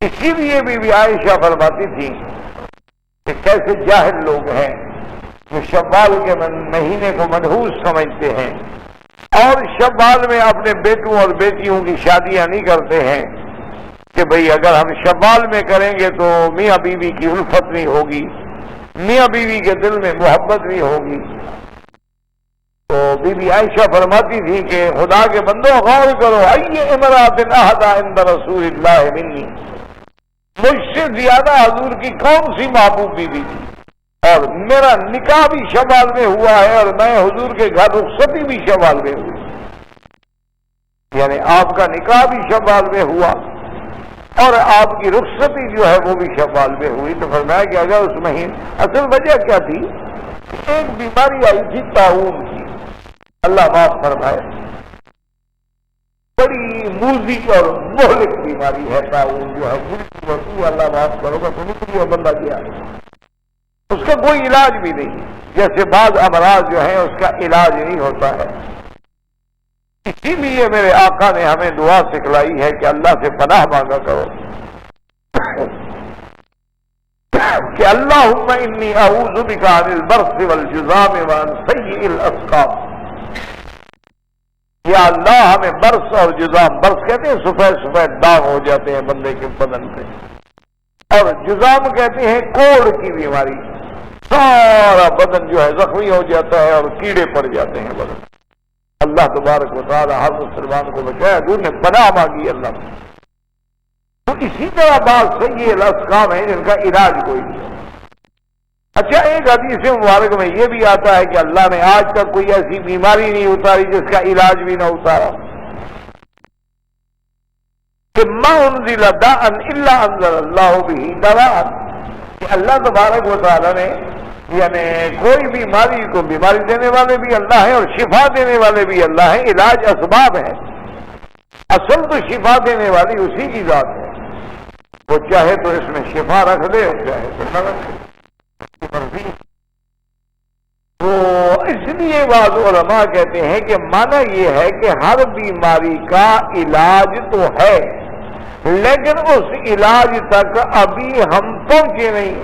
اسی لیے بی بی عائشہ فرماتی تھی کہ کیسے جاہل لوگ ہیں جو شوال کے مہینے کو منحوس سمجھتے ہیں، اور شوال میں اپنے بیٹوں اور بیٹیوں کی شادیاں نہیں کرتے ہیں کہ بھئی اگر ہم شوال میں کریں گے تو میاں بیوی کی الفت نہیں ہوگی، میاں بیوی کے دل میں محبت نہیں ہوگی۔ تو بی بی عائشہ فرماتی تھی کہ خدا کے بندوں غور کرو، ای امرأۃ اہدی عند رسول اللہ منی، مجھ سے زیادہ حضور کی کون سی محبوب بیوی تھی، اور میرا نکاح بھی شوال میں ہوا ہے، اور میں حضور کے گھر رخصتی بھی شوال میں ہوئی، یعنی آپ کا نکاح بھی شوال میں ہوا اور آپ کی رخصتی جو ہے وہ بھی شوال میں ہوئی۔ تو فرمایا کہ اگر اس مہینے اصل وجہ کیا تھی، ایک بیماری آئی تھی طاعون کی، اللہ معاف فرمائے، بڑی موذی اور مہلک بیماری ہے طاعون جو ہے، ملکی اللہ معاف کرو گا تو بندہ گیا، اس کا کوئی علاج بھی نہیں، جیسے بعض امراض جو ہیں اس کا علاج نہیں ہوتا ہے۔ اسی لیے میرے آقا نے ہمیں دعا سکھلائی ہے کہ اللہ سے پناہ مانگا کرو کہ اللہم انی اعوذ بک عن البرص والجذام وعن سیء الاسقام، یا اللہ ہمیں برص اور جذام، برص کہتے ہیں سفید سفید داغ ہو جاتے ہیں بندے کے بدن پہ، اور جذام کہتے ہیں کوڑ کی بیماری، سارا بدن جو ہے زخمی ہو جاتا ہے اور کیڑے پڑ جاتے ہیں بدن۔ اللہ تبارک و تعالی ہر مسلمان کو بچائے، حضور نے پناہ مانگی اللہ سے۔ تو اسی طرح بعض سیئ الاسقام ہیں جن کا علاج کوئی نہیں۔ اچھا، ایک حدیث مبارک میں یہ بھی آتا ہے کہ اللہ نے آج تک کوئی ایسی بیماری نہیں اتاری جس کا علاج بھی نہ اتارا، کہ ما انزل داء الا انزل اللہ بہ دواء، کہ اللہ تبارک و تعالی نے یعنی کوئی بیماری کو بیماری دینے والے بھی اللہ ہیں اور شفا دینے والے بھی اللہ ہیں، علاج اسباب ہے، اصل تو شفا دینے والی اسی کی ذات ہے، وہ چاہے تو اس میں شفا رکھ دے اور چاہے تو نہ رکھے۔ تو اس لیے بعض علماء کہتے ہیں کہ معنی یہ ہے کہ ہر بیماری کا علاج تو ہے، لیکن اس علاج تک ابھی ہم پہنچے نہیں۔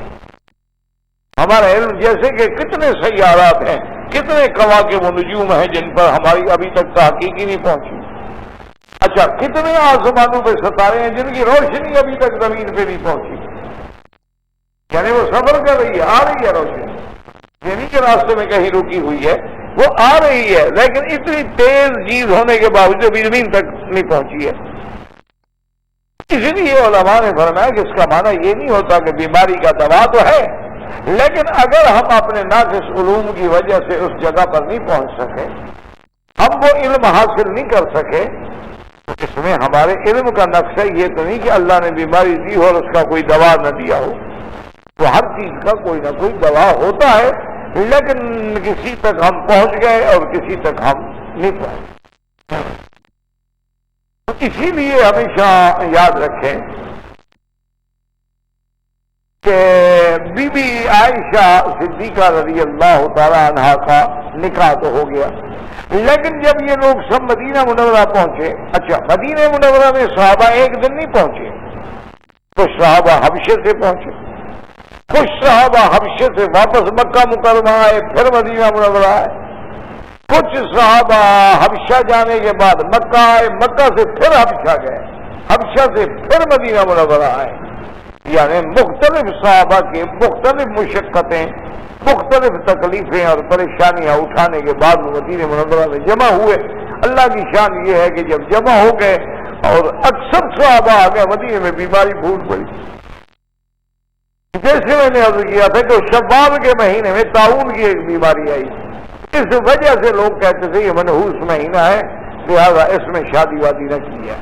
ہمارا علم جیسے کہ کتنے سیارات ہیں، کتنے کواکب و نجوم ہیں جن پر ہماری ابھی تک تحقیق ہی نہیں پہنچی۔ اچھا، کتنے آسمانوں پہ ستارے ہیں جن کی روشنی ابھی تک زمین پہ نہیں پہنچی، یعنی وہ سفر کر رہی ہے، آ رہی ہے روشنی، یعنی کہ راستے میں کہیں رکی ہوئی ہے، وہ آ رہی ہے، لیکن اتنی تیز چیز ہونے کے باوجود ابھی زمین تک نہیں پہنچی ہے۔ اس لیے علماء نے فرمایا کہ اس کا معنی یہ نہیں ہوتا کہ بیماری کا دوا تو ہے، لیکن اگر ہم اپنے ناقص علوم کی وجہ سے اس جگہ پر نہیں پہنچ سکے، ہم وہ علم حاصل نہیں کر سکے، تو اس میں ہمارے علم کا نقشہ یہ تو نہیں کہ اللہ نے بیماری دی ہو اور اس کا کوئی دوا نہ دیا ہو۔ تو ہر چیز کا کوئی نہ کوئی دوا ہوتا ہے، لیکن کسی تک ہم پہنچ گئے اور کسی تک ہم نہیں پہنچے۔ تو اسی لیے ہمیشہ یاد رکھیں کہ بی بی عائشہ صدیقہ رضی اللہ تعالی عنہا کا نکاح تو ہو گیا، لیکن جب یہ لوگ سب مدینہ منورہ پہنچے، اچھا مدینہ منورہ میں صحابہ ایک دن نہیں پہنچے، کچھ صحابہ حبشے سے پہنچے، کچھ صحابہ حبشے سے واپس مکہ مکرمہ آئے، پھر مدینہ منورہ آئے، کچھ صحابہ حبشہ جانے کے بعد مکہ آئے، مکہ سے پھر حبشہ گئے، حبشہ سے پھر مدینہ منورہ آئے، یعنی مختلف صحابہ کی مختلف مشقتیں، مختلف تکلیفیں اور پریشانیاں اٹھانے کے بعد مدینہ منورہ میں جمع ہوئے۔ اللہ کی شان یہ ہے کہ جب جمع ہو گئے اور اکثر صحابہ آ گئے، مدینہ میں بیماری پھوٹ پڑی۔ جیسے میں نے عرض کیا تھا کہ شوال کے مہینے میں طاعون کی ایک بیماری آئی، اس وجہ سے لوگ کہتے تھے یہ منحوس مہینہ ہے، لہذا اس میں شادی وادی نہ کی ہے،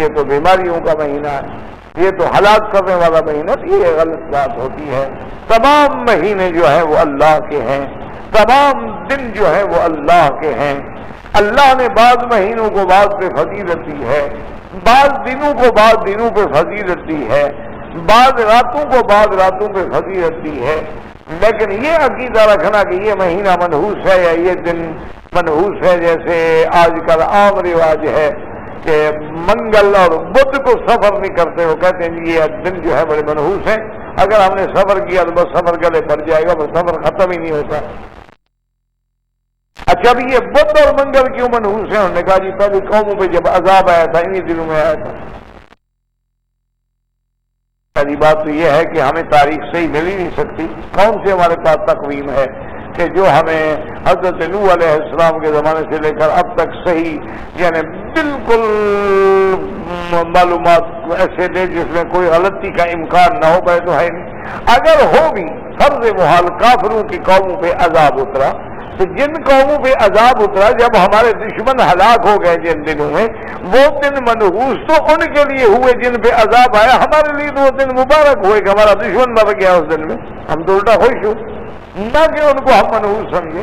یہ تو بیماریوں کا مہینہ ہے، یہ تو ہلاک کرنے والا مہینہ۔ یہ غلط بات ہوتی ہے۔ تمام مہینے جو ہیں وہ اللہ کے ہیں، تمام دن جو ہیں وہ اللہ کے ہیں۔ اللہ نے بعض مہینوں کو بعض پہ فضیلت دی ہے، بعض دنوں کو بعض دنوں پہ فضیلت دی ہے، بعض راتوں کو بعض راتوں پہ فضیلت دی ہے، لیکن یہ عقیدہ رکھنا کہ یہ مہینہ منحوس ہے یا یہ دن منحوس ہے، جیسے آج کل عام رواج ہے کہ منگل اور بدھ کو سفر نہیں کرتے، وہ کہتے ہیں یہ دن جو ہے بڑے منحوس ہیں، اگر ہم نے سفر کیا تو بس سفر گلے پڑ جائے گا، بس سفر ختم ہی نہیں ہوتا۔ اچھا، ابھی یہ بدھ اور منگل کیوں منحوس ہیں؟ انہوں نے کہا جی پہلی قوموں پہ جب عذاب آیا تھا انہی دنوں میں آیا تھا۔ پہلی بات تو یہ ہے کہ ہمیں تاریخ صحیح مل ہی نہیں سکتی، کون سے ہمارے پاس تقویم ہے کہ جو ہمیں حضرت نوح علیہ السلام کے زمانے سے لے کر اب تک صحیح یعنی بالکل معلومات ایسے دے جس میں کوئی غلطی کا امکان نہ ہو پائے تو ہے نہیں۔ اگر ہو بھی فرض محال کافروں کی قوموں پہ عذاب اترا، تو جن قوموں پہ عذاب اترا جب ہمارے دشمن ہلاک ہو گئے جن دنوں میں، وہ دن منحوس تو ان کے لیے ہوئے جن پہ عذاب آیا، ہمارے لیے تو وہ دن مبارک ہوئے کہ ہمارا دشمن مر گیا اس دن میں، ہم تو الٹا خوش ہو، نہ کہ ان کو ہم منحوس سمجھے۔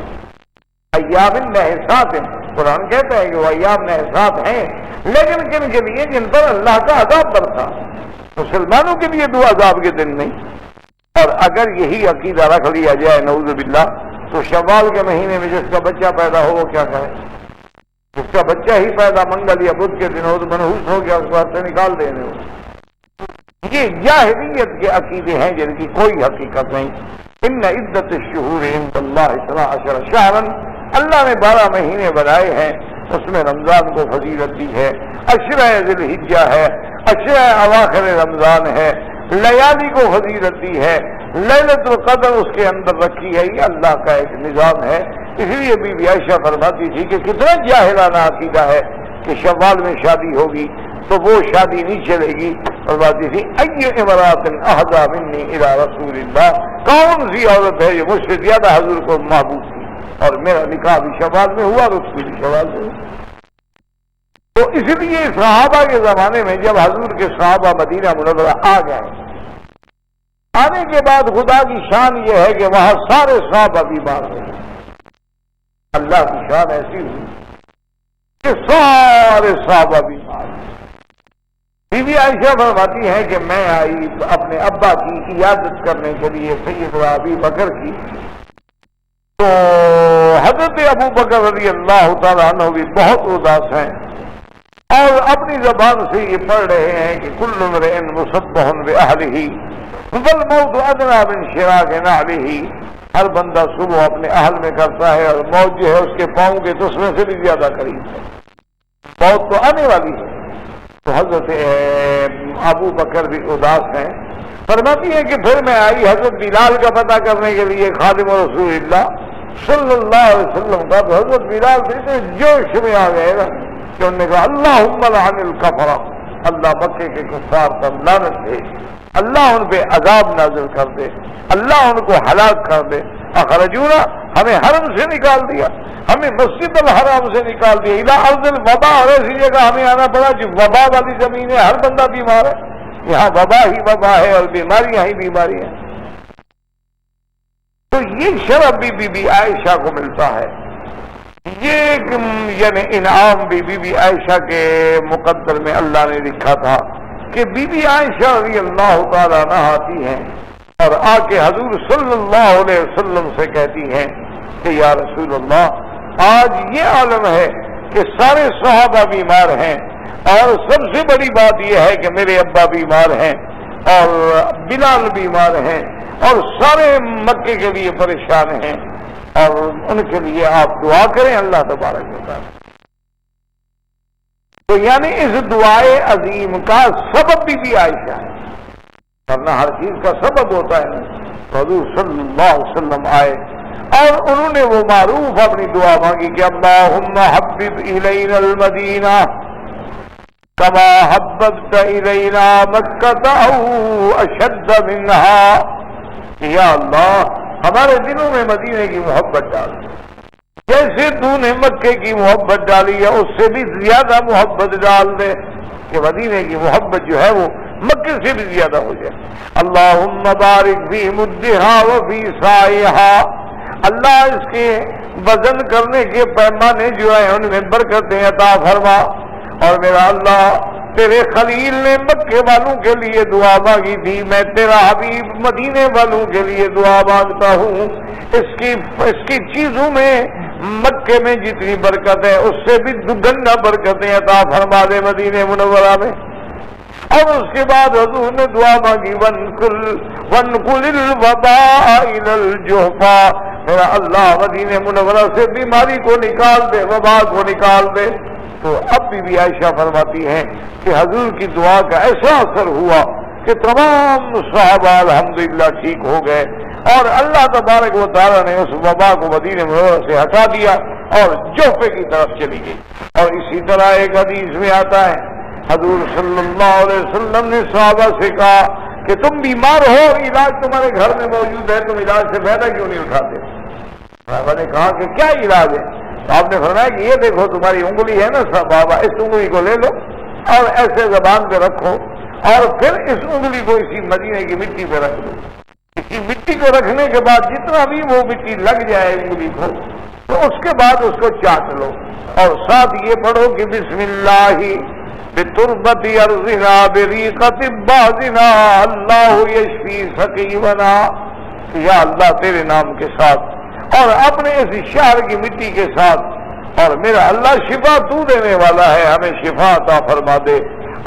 ایام نحسات ہیں، قرآن کہتا ہے کہ وہ ایام نحسات ہیں، لیکن کن کے لیے؟ جن پر اللہ کا عذاب برسا، مسلمانوں کے لیے دو عذاب کے دن نہیں۔ اور اگر یہی عقیدہ رکھ لیا جائے نعوذ باللہ، تو شوال کے مہینے میں جس کا بچہ پیدا ہو وہ کیا کرے؟ اس کا بچہ ہی پیدا منگل یا بدھ کے دن ہو تو منحوس ہو گیا، اس کے بعد سے نکال دینے ہو. یہ جاہلیت کے عقیدے ہیں جن کی کوئی حقیقت نہیں. ان عدت الشہور عند اللہ 12 شہرا، اللہ نے 12 مہینے بنائے ہیں، اس میں رمضان کو فضیلت دی ہے، عشرہ ذی الحجہ ہے، عشرہ اواخر رمضان ہے، لیالی کو فضیلت دی ہے، لیلۃ القدر اس کے اندر رکھی ہے. یہ اللہ کا ایک نظام ہے. اس لیے بی بی عائشہ فرماتی تھی کہ کتنا جاہلانہ عقیدہ ہے کہ شوال میں شادی ہوگی تو وہ شادی نہیں چلے گی. فرماتی تھی ای امرات اہدی منی الی رسول اللہ، کون سی عورت ہے جو مجھ سے زیادہ حضور کو محبوب تھی، اور میرا نکاح بھی شوال میں ہوا اور اس کی بھی شوال میں ہوا. تو اس لیے صحابہ کے زمانے میں جب حضور کے صحابہ مدینہ منورہ آ گئے، آنے کے بعد خدا کی شان یہ ہے کہ وہاں سارے صحابہ بیمار ہوئے. اللہ کی شان ایسی ہوئی کہ سارے صحابہ بیمار ہوئے. بی بی عائشہ فرماتی ہیں کہ میں آئی اپنے ابا کی عیادت کرنے کے لیے سیدنا ابی بکر کی، تو حضرت ابو بکر رضی اللہ تعالیٰ عنہ بھی بہت اداس ہیں اور اپنی زبان سے یہ پڑھ رہے ہیں کہ کل امرئ مصبح بأہلہ والموت ادنی من شراک نعلہ. ہر بندہ صبح اپنے اہل میں کرتا ہے اور موت جو ہے اس کے پاؤں کے تسمے سے بھی زیادہ قریب ہے. موت تو آنے والی ہے. تو حضرت ابو بکر بھی اداس ہیں. فرماتی ہے کہ پھر میں آئی حضرت بلال کا پتہ کرنے کے لیے، خادم رسول اللہ صلی اللہ علیہ وسلم کا. تو حضرت بلال سے جوش میں آ گئے نا کہ انہوں نے کہا اللہم لعن الکفرہ، اللہ مکے کے کفار پر لعنت دے، اللہ ان پہ عذاب نازل کر دے، اللہ ان کو ہلاک کر دے. اخرجونا، ہمیں حرم سے نکال دیا، ہمیں مسجد الحرام سے نکال دیا، الی ارض الوبا، اور ایسی جگہ ہمیں آنا پڑا جو وبا والی زمین ہے، ہر بندہ بیمار ہے. یہاں وبا ہی وبا ہے اور بیماریاں ہی بیماریاں. تو یہ شرف بھی بی بی عائشہ کو ملتا ہے. یہ یعنی انعام بھی بی بی عائشہ کے مقدر میں اللہ نے لکھا تھا کہ بی بی عائشہ رضی اللہ تعالیٰ عنہا آتی ہیں اور آ کے حضور صلی اللہ علیہ وسلم سے کہتی ہیں کہ یا رسول اللہ، آج یہ عالم ہے کہ سارے صحابہ بیمار ہیں اور سب سے بڑی بات یہ ہے کہ میرے ابا بیمار ہیں اور بلال بیمار ہیں اور سارے مکے کے لیے پریشان ہیں، اور ان کے لیے آپ دعا کریں اللہ تبارک و تعالیٰ. تو یعنی اس دعائے عظیم کا سبب بھی عائشہ ہے، ورنہ ہر چیز کا سبب ہوتا ہے. حضور صلی اللہ علیہ وسلم آئے اور انہوں نے وہ معروف اپنی دعا مانگی کہ اللہم حبب الینا المدینہ کما حببت الینا مکہ او اشد منہا. یا اللہ، ہمارے دلوں میں مدینے کی محبت ڈال، جیسے تو نے مکے کی محبت ڈالی ہے اس سے بھی زیادہ محبت ڈال دے کہ مدینے کی محبت جو ہے وہ مکے سے بھی زیادہ ہو جائے. اللہم بارک فی مدھا وفی سائہا، اللہ اس کے وزن کرنے کے پیمانے جو ہیں ان میں برکتیں عطا فرما. اور میرا اللہ، تیرے خلیل نے مکے والوں کے لیے دعا مانگی تھی، میں تیرا حبیب مدینے والوں کے لیے دعا مانگتا ہوں. اس کی چیزوں میں مکے میں جتنی برکت ہے اس سے بھی دگنا برکتیں عطا فرما دے مدینے منورہ میں. اور اس کے بعد حضور نے دعا مانگی وَانْقُلِ الْوَبَاءَ إِلَى الْجُحْفَىٰ، میرا اللہ مدینے منورہ سے بیماری کو نکال دے، وبا کو نکال دے. تو اب بھی عائشہ فرماتی ہیں کہ حضور کی دعا کا ایسا اثر ہوا کہ تمام صحابہ الحمدللہ ٹھیک ہو گئے اور اللہ تبارک و تعالیٰ نے اس وبا کو مدینہ منورہ سے ہٹا دیا اور جوفے کی طرف چلی گئی. اور اسی طرح ایک حدیث میں آتا ہے حضور صلی اللہ علیہ وسلم نے صحابہ سے کہا کہ تم بیمار ہو، علاج تمہارے گھر میں موجود ہے، تم علاج سے فائدہ کیوں نہیں اٹھاتے؟ صحابہ نے کہا کہ کیا علاج ہے؟ آپ نے فرمایا کہ یہ دیکھو تمہاری انگلی ہے نا بابا، اس انگلی کو لے لو اور ایسے زبان پہ رکھو اور پھر اس انگلی کو اسی مدینے کی مٹی پہ رکھ دو. اسی مٹی کو رکھنے کے بعد جتنا بھی وہ مٹی لگ جائے انگلی کو تو اس کے بعد اس کو چاٹ لو اور ساتھ یہ پڑھو کہ بسم اللہ بتربت ارضنا بریقت بعضنا اللہ یشفی سقیمنا. یا اللہ تیرے نام کے ساتھ اور اپنے اس شہر کی مٹی کے ساتھ اور میرا اللہ شفا تو دینے والا ہے، ہمیں شفا عطا فرما دے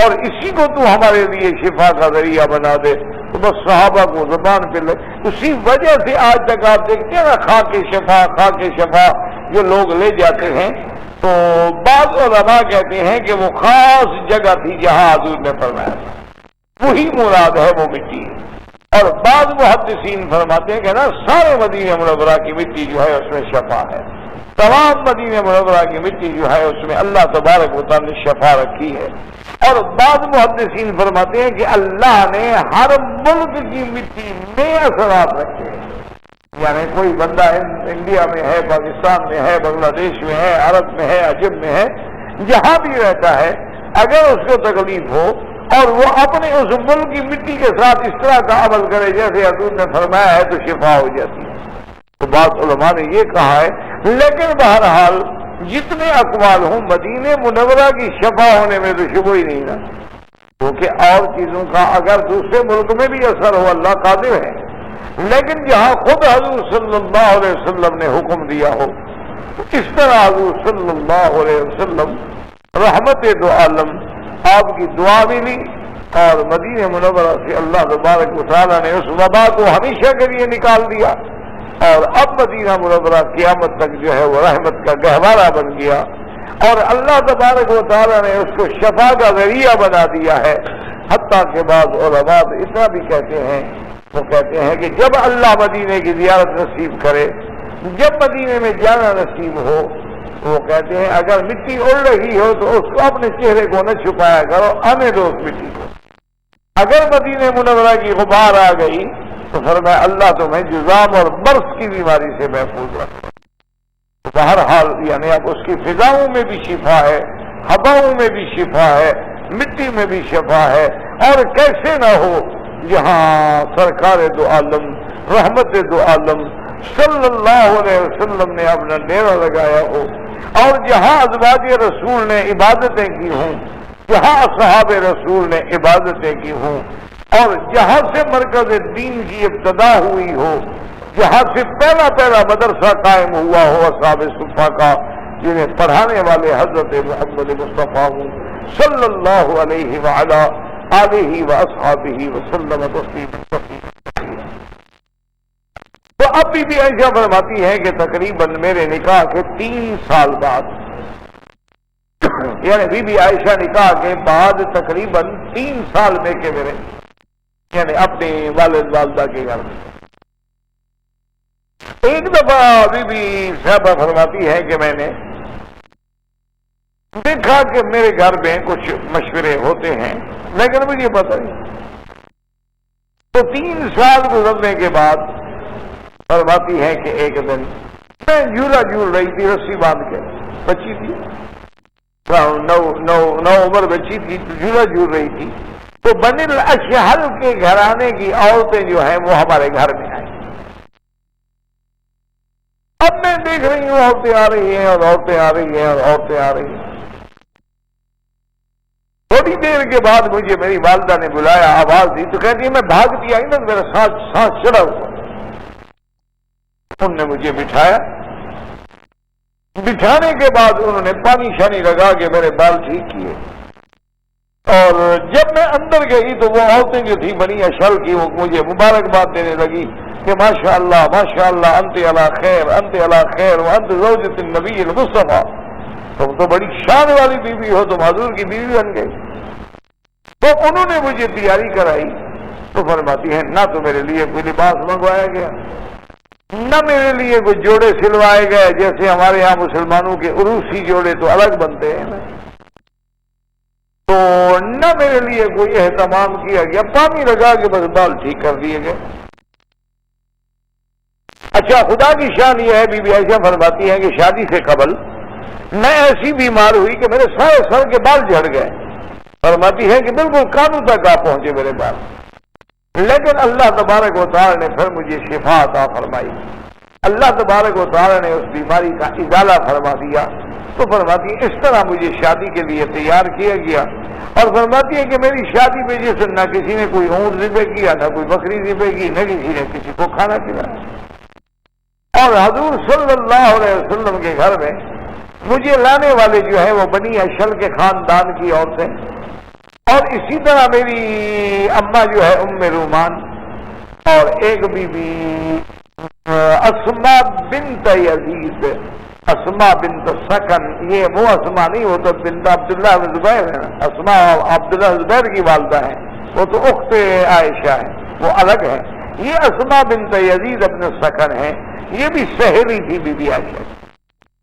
اور اسی کو تو ہمارے لیے شفا کا ذریعہ بنا دے۔ تو بس صحابہ کو زبان پہ اسی وجہ سے آج تک آپ دیکھتے ہیں نا خا کے شفا جو لوگ لے جاتے ہیں، تو بعض علماء کہتے ہیں کہ وہ خاص جگہ تھی جہاں حضور نے فرمایا تھا، وہی مراد ہے وہ مٹی ہے۔ اور بعض محدثین فرماتے ہیں کہ نا سارے مدینہ منورہ کی مٹی جو ہے اس میں شفا ہے، تمام مدینہ منورہ کی مٹی جو ہے اس میں اللہ تبارک و تعالی نے شفا رکھی ہے۔ اور بعض محدثین فرماتے ہیں کہ اللہ نے ہر ملک کی مٹی میں اثرات رکھے ہیں، یعنی کوئی بندہ انڈیا میں ہے، پاکستان میں ہے، بنگلہ دیش میں ہے، عرب میں ہے، عجم میں ہے، جہاں بھی رہتا ہے، اگر اس کو تکلیف ہو اور وہ اپنے اس ملک کی مٹی کے ساتھ اس طرح کا عمل کرے جیسے حضور نے فرمایا ہے تو شفا ہو جاتی ہے۔ تو بعض علماء نے یہ کہا ہے، لیکن بہرحال جتنے اقوال ہوں مدینہ منورہ کی شفا ہونے میں تو شبہ ہی نہیں نا، کیونکہ اور چیزوں کا اگر دوسرے ملک میں بھی اثر ہو اللہ قادر ہے، لیکن جہاں خود حضور صلی اللہ علیہ وسلم نے حکم دیا ہو، اس طرح حضور صلی اللہ علیہ وسلم رحمت دو عالم آپ کی دعا بھی لی اور مدینہ منورہ سے اللہ تبارک و تعالیٰ نے اس وبا کو ہمیشہ کے لیے نکال دیا، اور اب مدینہ منورہ قیامت تک جو ہے وہ رحمت کا گہوارہ بن گیا، اور اللہ تبارک و تعالیٰ نے اس کو شفا کا ذریعہ بنا دیا ہے۔ حتیٰ کہ بعض علماء اتنا بھی کہتے ہیں، وہ کہتے ہیں کہ جب اللہ مدینے کی زیارت نصیب کرے، جب مدینے میں جانا نصیب ہو، وہ کہتے ہیں اگر مٹی اڑ رہی ہو تو اس کو اپنے چہرے کو نہ چھپایا کرو، آنے دو اس مٹی کو۔ اگر مدینہ منورہ کی غبار آ گئی تو فرمایا اللہ تمہیں جذام اور برس کی بیماری سے محفوظ رکھے۔ بہرحال یعنی اب اس کی فضاؤں میں بھی شفا ہے، ہواؤں میں بھی شفا ہے، مٹی میں بھی شفا ہے، اور کیسے نہ ہو جہاں سرکار دو عالم رحمت دو عالم صلی اللہ علیہ وسلم نے اپنا ڈیرا لگایا ہو، اور جہاں ازواج رسول نے عبادتیں کی ہوں، جہاں اصحاب رسول نے عبادتیں کی ہوں، اور جہاں سے مرکز دین کی ابتدا ہوئی ہو، جہاں سے پہلا مدرسہ قائم ہوا ہو اصحاب صفا کا، جنہیں پڑھانے والے حضرت محمد مصطفیٰ صلی اللہ علیہ وعلا آلہ واصحابہ وسلم تسلیما کثیرا۔ تو اب بی بی عائشہ فرماتی ہے کہ تقریباً میرے نکاح کے 3 سال بعد، یعنی بی بی عائشہ نکاح کے بعد تقریباً 3 سال میں کہ میرے یعنی اپنے والد والدہ کے گھر میں ایک دفعہ بی بی صاحبہ فرماتی ہے کہ میں نے دیکھا کہ میرے گھر میں کچھ مشورے ہوتے ہیں لیکن مجھے پتہ نہیں۔ تو 3 سال گزرنے کے بعد فرماتی ہے کہ ایک دن میں جھولا جھول رہی تھی، رسی باندھ کے، بچی تھی، نو عمر بچی تھی، جھولا جھول رہی تھی، تو بنی الاشہل کے گھرانے کی عورتیں جو ہیں وہ ہمارے گھر میں آئیں۔ اب میں دیکھ رہی ہوں عورتیں آ رہی ہیں اور عورتیں آ رہی ہیں اور عورتیں آ رہی ہیں۔ تھوڑی دیر کے بعد مجھے میری والدہ نے بلایا، آواز دی، تو کہتی ہے میں بھاگتی آئی نا، میرا سانس چڑھا ہوا۔ انہوں نے مجھے بٹھایا، بٹھانے کے بعد انہوں نے پانی شانی لگا کے میرے بال ٹھیک کیے، اور جب میں اندر گئی تو وہ عورتیں جو تھی بنی اشل کی وہ مجھے مبارکباد دینے لگی کہ ماشاءاللہ انت علی خیر، انت علی خیر وانت زوجۃ النبی المصطفیٰ، تم تو بڑی شان والی بیوی ہو، تم حضور کی بیوی بن گئی۔ تو انہوں نے مجھے تیاری کرائی، تو فرماتی ہے نہ تو میرے لیے کوئی لباس منگوایا گیا، نہ میرے لیے کوئی جوڑے سلوائے گئے، جیسے ہمارے یہاں مسلمانوں کے عروسی جوڑے تو الگ بنتے ہیں نا، تو نہ میرے لیے کوئی اہتمام کیا گیا، پانی لگا کے بس بال ٹھیک کر دیے گئے۔ اچھا خدا کی شان یہ ہے، بی بی عائشہ فرماتی ہے کہ شادی سے قبل میں ایسی بیمار ہوئی کہ میرے سارے سر کے بال جھڑ گئے، فرماتی ہے کہ بالکل کانوں تک آ پہنچے میرے بال، لیکن اللہ تبارک و تعالی نے پھر مجھے شفا عطا فرمائی، اللہ تبارک و تعالی نے اس بیماری کا ازالہ فرما دیا۔ تو فرماتی ہے اس طرح مجھے شادی کے لیے تیار کیا گیا، اور فرماتی ہے کہ میری شادی پہ جیسے نہ کسی نے کوئی اونٹ ذبح کیا، نہ کوئی بکری ذبح کی، نہ کسی نے کسی کو کھانا کھلایا، اور حضور صلی اللہ علیہ وسلم کے گھر میں مجھے لانے والے جو ہیں وہ بنی اشل کے خاندان کی عورتیں، اور اسی طرح میری اماں جو ہے ام رومان، اور ایک بی بی اسما بنت یزید، اسما بنت سکن، یہ وہ اسما نہیں، وہ تو بنت عبداللہ بن زبیر ہے، اسما عبداللہ زبیر کی والدہ ہیں، وہ تو اخت عائشہ ہے، وہ الگ ہے۔ یہ اسما بنت یزید اپنے سکن ہیں، یہ بھی سہیلی تھی بی بی عائشہ،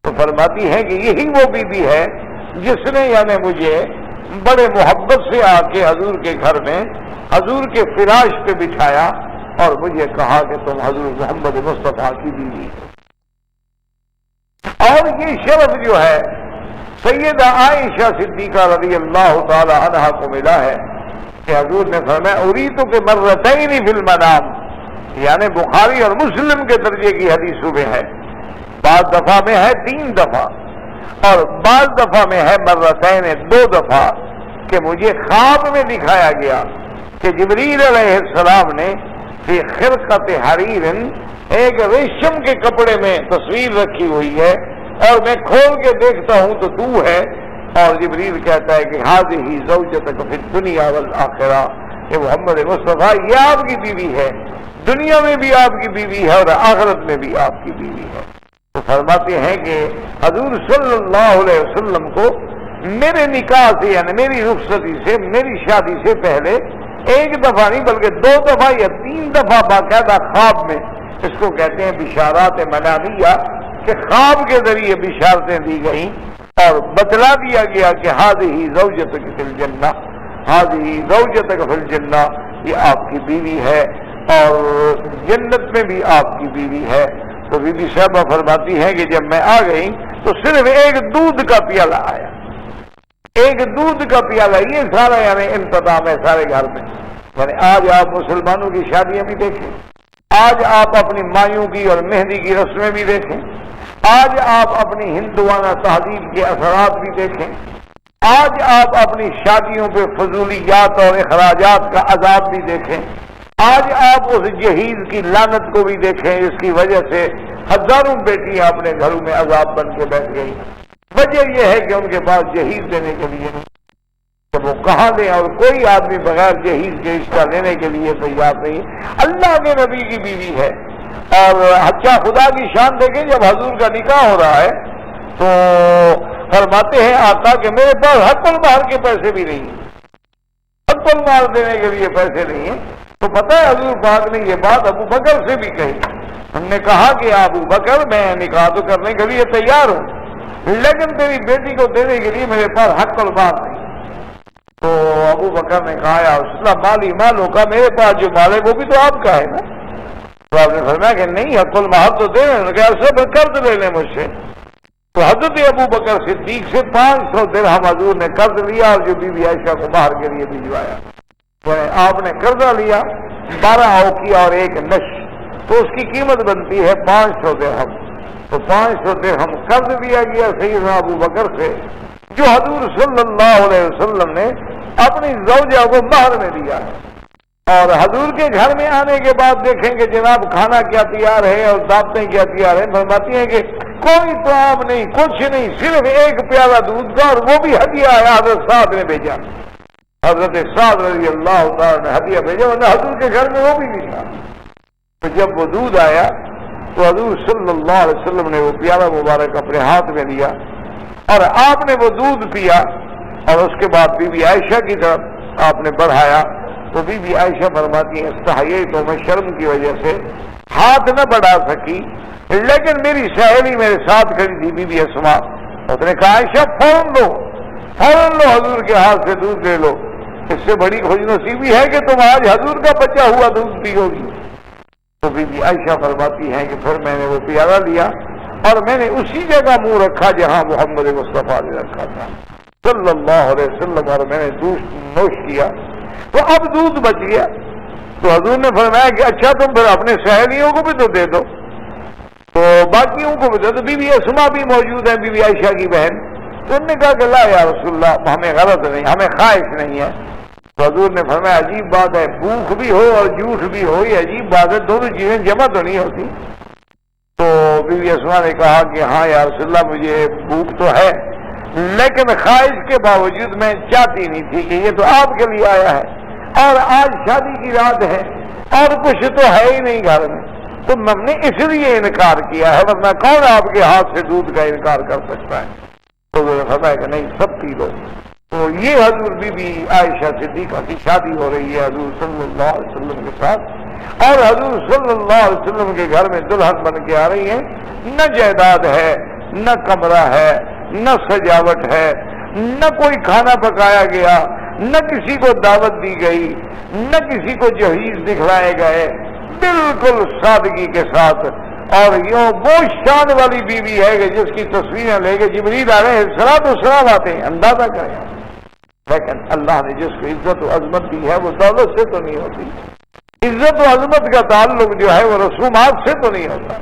تو فرماتی ہے کہ یہی وہ بی بی ہے جس نے یعنی مجھے بڑے محبت سے آ کے حضور کے گھر میں حضور کے فراش پہ بچھایا اور مجھے کہا کہ تم حضور محمد مصطفیٰ کی بیوی ہو۔ اور یہ شرف جو ہے سیدہ عائشہ صدیقہ رضی اللہ تعالی عنہا کو ملا ہے کہ حضور نے فرمایا اریدو کہ مرتین فی المنام، یعنی بخاری اور مسلم کے درجے کی حدیثوں میں ہے، بعض دفعہ میں ہے 3 دفعہ اور بعض دفعہ میں ہے مرتین 2 دفعہ، کہ مجھے خواب میں دکھایا گیا کہ جبریل علیہ السلام نے فی خرقۃ حریر، ایک ریشم کے کپڑے میں تصویر رکھی ہوئی ہے اور میں کھول کے دیکھتا ہوں تو ہے، اور جبریل کہتا ہے کہ ہذہ زوجتک فی الدنیا والآخرہ، یہ محمد مصطفیٰ یہ آپ کی بیوی ہے، دنیا میں بھی آپ کی بیوی ہے اور آخرت میں بھی آپ کی بیوی ہے۔ تو فرماتے ہیں کہ حضور صلی اللہ علیہ وسلم کو میرے نکاح سے یعنی میری رخصتی سے، میری شادی سے پہلے 1 دفعہ نہیں بلکہ 2 دفعہ یا 3 دفعہ باقاعدہ خواب میں، اس کو کہتے ہیں بشارات منامیہ، کہ خواب کے ذریعے بشارتیں دی گئیں اور بتلا دیا گیا کہ ہذہ زوجتک فی الجنہ، ہذہ زوجتک فی الجنہ، یہ آپ کی بیوی ہے اور جنت میں بھی آپ کی بیوی ہے۔ تو بی بی صاحبہ فرماتی ہیں کہ جب میں آ گئی تو صرف ایک دودھ کا پیالہ آیا، ایک دودھ کا پیالہ، یہ سارا یعنی انتظام ہے سارے گھر میں۔ یعنی آج آپ مسلمانوں کی شادیاں بھی دیکھیں، آج آپ اپنی مایوں کی اور مہندی کی رسمیں بھی دیکھیں، آج آپ اپنی ہندوانہ تہذیب کے اثرات بھی دیکھیں، آج آپ اپنی شادیوں پہ فضولیات اور اخراجات کا عذاب بھی دیکھیں، آج آپ اس جہیز کی لعنت کو بھی دیکھیں جس کی وجہ سے ہزاروں بیٹیاں اپنے گھروں میں عذاب بن کے بیٹھ گئی۔ وجہ یہ ہے کہ ان کے پاس جہیز دینے کے لیے نہیں، کہ وہ کہاں دیں، اور کوئی آدمی بغیر جہیز کے رشتہ لینے کے لیے تیار نہیں۔ اللہ کے نبی کی بیوی ہے، اور اچھا خدا کی شان دیکھیں، جب حضور کا نکاح ہو رہا ہے تو فرماتے ہیں آقا کہ میرے پاس حق المہر کے پیسے بھی نہیں ہیں، حق المہر دینے کے لیے پیسے نہیں ہیں۔ تو پتہ ہے حضور پاک نے یہ بات ابو بکر سے بھی کہی، ہم نے کہا کہ ابو بکر میں نکاح تو کرنے کے لیے تیار ہوں لیکن تیری بیٹی کو دینے کے لیے میرے پاس حق المال نہیں۔ تو ابو بکر نے کہا یا رسول اللہ مالی مال ہوگا، میرے پاس جو مال ہے وہ بھی تو آپ کا ہے نا۔ تو آپ نے فرمایا کہ نہیں حق المال تو دے رہے، کہا سب قرض لے لیں مجھ سے۔ تو حضرت ابو بکر صدیق سے 500 درہم حضور نے قرض لیا اور جو بی بی عائشہ کو مہر کے لیے بھجوایا۔ آپ نے قرضہ لیا 12 اوقیہ اور 1 نش، تو اس کی قیمت بنتی ہے 500 درہم۔ تو 500 درہم قرض دیا گیا سیدنا ابو بکر سے، جو حضور صلی اللہ علیہ وسلم نے اپنی زوجہ کو مہر میں دیا ہے۔ اور حضور کے گھر میں آنے کے بعد دیکھیں کہ جناب کھانا کیا تیار ہے اور دعوتیں کیا تیار ہیں، فرماتی ہیں کہ کوئی طعام نہیں، کچھ نہیں، صرف 1 پیالہ دودھ کا، اور وہ بھی ہدیہ ہے، حضرت سعد نے بھیجا، حضرت سعد رضی اللہ تعالیٰ نے ہدیہ بھیجا، ورنہ حضور کے گھر میں وہ بھی نہیں تھا۔ تو جب وہ دودھ آیا تو حضور صلی اللہ علیہ وسلم نے وہ پیالہ مبارک اپنے ہاتھ میں لیا اور آپ نے وہ دودھ پیا، اور اس کے بعد بی بی عائشہ کی طرف آپ نے بڑھایا۔ تو بی بی عائشہ فرماتی ہیں استحییت، تو میں شرم کی وجہ سے ہاتھ نہ بڑھا سکی، لیکن میری سہیلی میرے ساتھ کھڑی تھی بی بی اسما، اس نے کہا عائشہ فوراً لو حضور کے ہاتھ سے دودھ لے لو، اس سے بڑی خوش نصیبی ہے کہ تم آج حضور کا بچا ہوا دودھ پیو گی۔ تو بی بی عائشہ فرماتی ہیں کہ پھر میں نے وہ پیالہ لیا اور میں نے اسی جگہ منہ رکھا جہاں محمد مصطفیٰ نے رکھا تھا صلی اللہ علیہ وسلم، اور میں نے دودھ نوش کیا، تو اب دودھ بچ گیا۔ تو حضور نے فرمایا کہ اچھا تم پھر اپنے سہیلیوں کو بھی تو دے دو، تو باقیوں کو بھی دے دو۔ بی بی اسما بھی موجود ہے، بی بی عائشہ کی بہن، تو انہوں نے کہا کہ لا یا رسول اللہ ہمیں غرض نہیں، ہمیں خواہش نہیں ہے۔ تو حضور نے فرمایا عجیب بات ہے، بھوک بھی ہو اور جھوٹ بھی ہو، یہ عجیب بات ہے، دونوں چیزیں جمع تو نہیں ہوتی۔ تو بیوی اسما نے کہا کہ ہاں یا رسول اللہ مجھے بھوک تو ہے لیکن خواہش کے باوجود میں چاہتی نہیں تھی کہ یہ تو آپ کے لیے آیا ہے اور آج شادی کی رات ہے اور کچھ تو ہے ہی نہیں گھر میں، تو ہم نے اس لیے انکار کیا ہے، ورنہ کون آپ کے ہاتھ سے دودھ کا انکار کر سکتا ہے؟ تو وہ فرمایا کہ نہیں سب پی لو۔ تو یہ حضور بی بی عائشہ صدیقہ کی شادی ہو رہی ہے حضور صلی اللہ علیہ وسلم کے ساتھ، اور حضور صلی اللہ علیہ وسلم کے گھر میں دلہن بن کے آ رہی ہیں۔ نہ جائیداد ہے، نہ کمرہ ہے، نہ سجاوٹ ہے، نہ کوئی کھانا پکایا گیا، نہ کسی کو دعوت دی گئی، نہ کسی کو جہیز دکھلائے گئے، بالکل سادگی کے ساتھ۔ اور یوں وہ شان والی بیوی ہے کہ جس کی تصویریں لے کے جبریل علیہ السلام آتے ہیں، اندازہ کریں۔ لیکن اللہ نے جس کو عزت و عظمت دی ہے وہ دولت سے تو نہیں ہوتی، عزت و عظمت کا تعلق جو ہے وہ رسومات سے تو نہیں ہوتا۔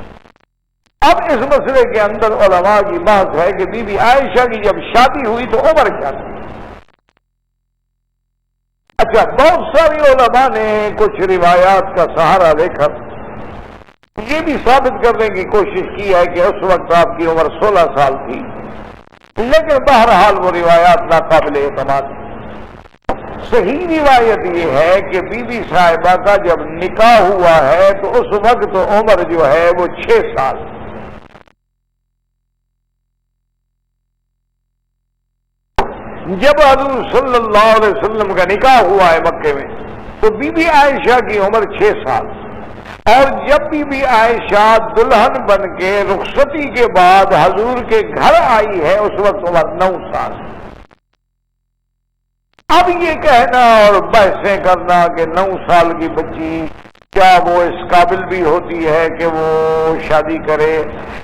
اب اس مسئلے کے اندر علماء کی بات ہے کہ بی بی عائشہ کی جب شادی ہوئی تو عمر کیا تھی؟ اچھا، بہت ساری علماء نے کچھ روایات کا سہارا لے کر یہ بھی ثابت کرنے کی کوشش کی ہے کہ اس وقت آپ کی عمر 16 سال تھی، لیکن بہرحال وہ روایات ناقابل اعتماد۔ صحیح روایت یہ ہے کہ بی بی صاحبہ کا جب نکاح ہوا ہے تو اس وقت عمر جو ہے وہ 6 سال۔ جب حضور صلی اللہ علیہ وسلم کا نکاح ہوا ہے مکے میں تو بی بی عائشہ کی عمر 6 سال، اور جب بی بی عائشہ دلہن بن کے رخصتی کے بعد حضور کے گھر آئی ہے اس وقت عمر 9 سال۔ اب یہ کہنا اور بحثیں کرنا کہ 9 سال کی بچی کیا وہ اس قابل بھی ہوتی ہے کہ وہ شادی کرے،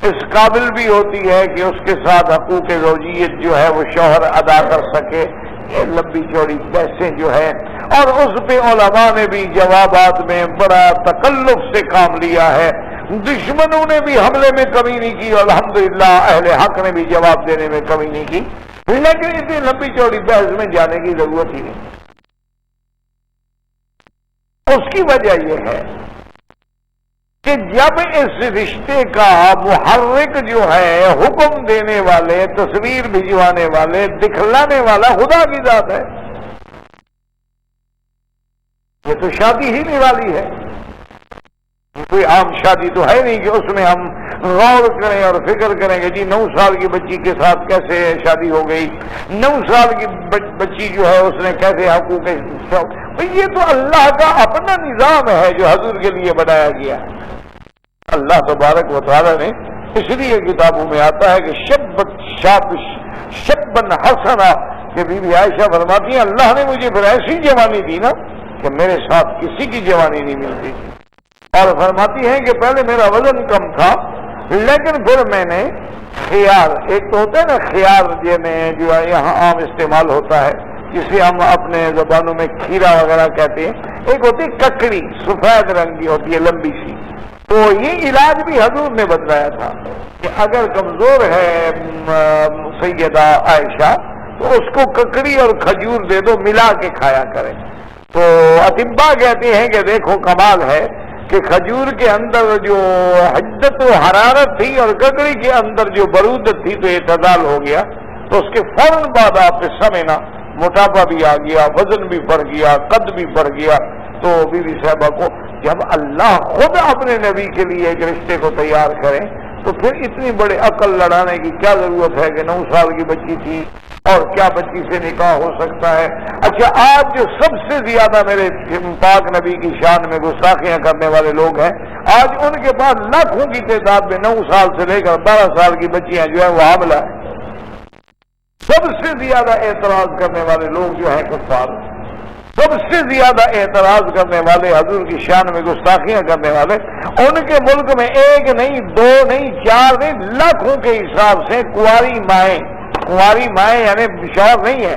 اس قابل بھی ہوتی ہے کہ اس کے ساتھ حقوق زوجیت جو ہے وہ شوہر ادا کر سکے، یہ لمبی چوڑی بحثیں جو ہے، اور اس پہ علماء نے بھی جوابات میں بڑا تکلف سے کام لیا ہے۔ دشمنوں نے بھی حملے میں کمی نہیں کی، الحمدللہ اہل حق نے بھی جواب دینے میں کمی نہیں کی، لیکن اتنی لمبی چوڑی بحث میں جانے کی ضرورت ہی نہیں۔ اس کی وجہ یہ ہے کہ جب اس رشتے کا محرک جو ہے، حکم دینے والے، تصویر بھجوانے والے، دکھلانے والا خدا کی ذات ہے، یہ تو شادی ہی نہیں والی ہے، کوئی عام شادی تو ہے نہیں کہ اس میں ہم غور کریں اور فکر کریں کہ جی 9 سال کی بچی کے ساتھ کیسے شادی ہو گئی، 9 سال کی بچی جو ہے اس نے کیسے حقوق، یہ تو اللہ کا اپنا نظام ہے جو حضور کے لیے بنایا گیا ہے۔ اللہ تبارک و تعالی نے اس لیے کتابوں میں آتا ہے کہ شبن حسنا، کہ بی بی عائشہ فرماتی ہیں اللہ نے مجھے پھر ایسی جوانی دی نا کہ میرے ساتھ کسی کی جوانی نہیں ملتی تھی، اور فرماتی ہیں کہ پہلے میرا وزن کم تھا لیکن پھر میں نے خیار، ایک تو ہوتا ہے نا خیار جو یہاں عام استعمال ہوتا ہے جسے ہم اپنے زبانوں میں کھیرا وغیرہ کہتے ہیں، ایک ہوتی ہے ککڑی سفید رنگ کی ہوتی ہے لمبی سی، تو یہ علاج بھی حضور نے بتلایا تھا کہ اگر کمزور ہے سیدہ عائشہ تو اس کو ککڑی اور کھجور دے دو، ملا کے کھایا کرے۔ تو اطباء کہتے ہیں کہ دیکھو کمال ہے کہ کھجور کے اندر جو حدت و حرارت تھی اور ککڑی کے اندر جو برودت تھی تو اعتدال ہو گیا، تو اس کے فوراً بعد آپ نے سمجھنا موٹاپا بھی آ گیا، وزن بھی بڑھ گیا، قد بھی بڑھ گیا۔ تو بی بی صاحبہ کو جب اللہ خود اپنے نبی کے لیے ایک رشتے کو تیار کریں تو پھر اتنی بڑے عقل لڑانے کی کیا ضرورت ہے کہ 9 سال کی بچی تھی اور کیا بچی سے نکاح ہو سکتا ہے؟ اچھا، آج جو سب سے زیادہ میرے پاک نبی کی شان میں گستاخیاں کرنے والے لوگ ہیں، آج ان کے پاس لاکھوں کی تعداد میں 9 سال سے لے کر 12 سال کی بچیاں جو ہیں وہ حاملہ ہیں۔ سب سے زیادہ اعتراض کرنے والے لوگ جو ہیں کفار، سب سے زیادہ اعتراض کرنے والے، حضور کی شان میں گستاخیاں کرنے والے، ان کے ملک میں 1 نہیں 2 نہیں 4 نہیں لاکھوں کے حساب سے کنواری مائیں یعنی شوہر نہیں ہے،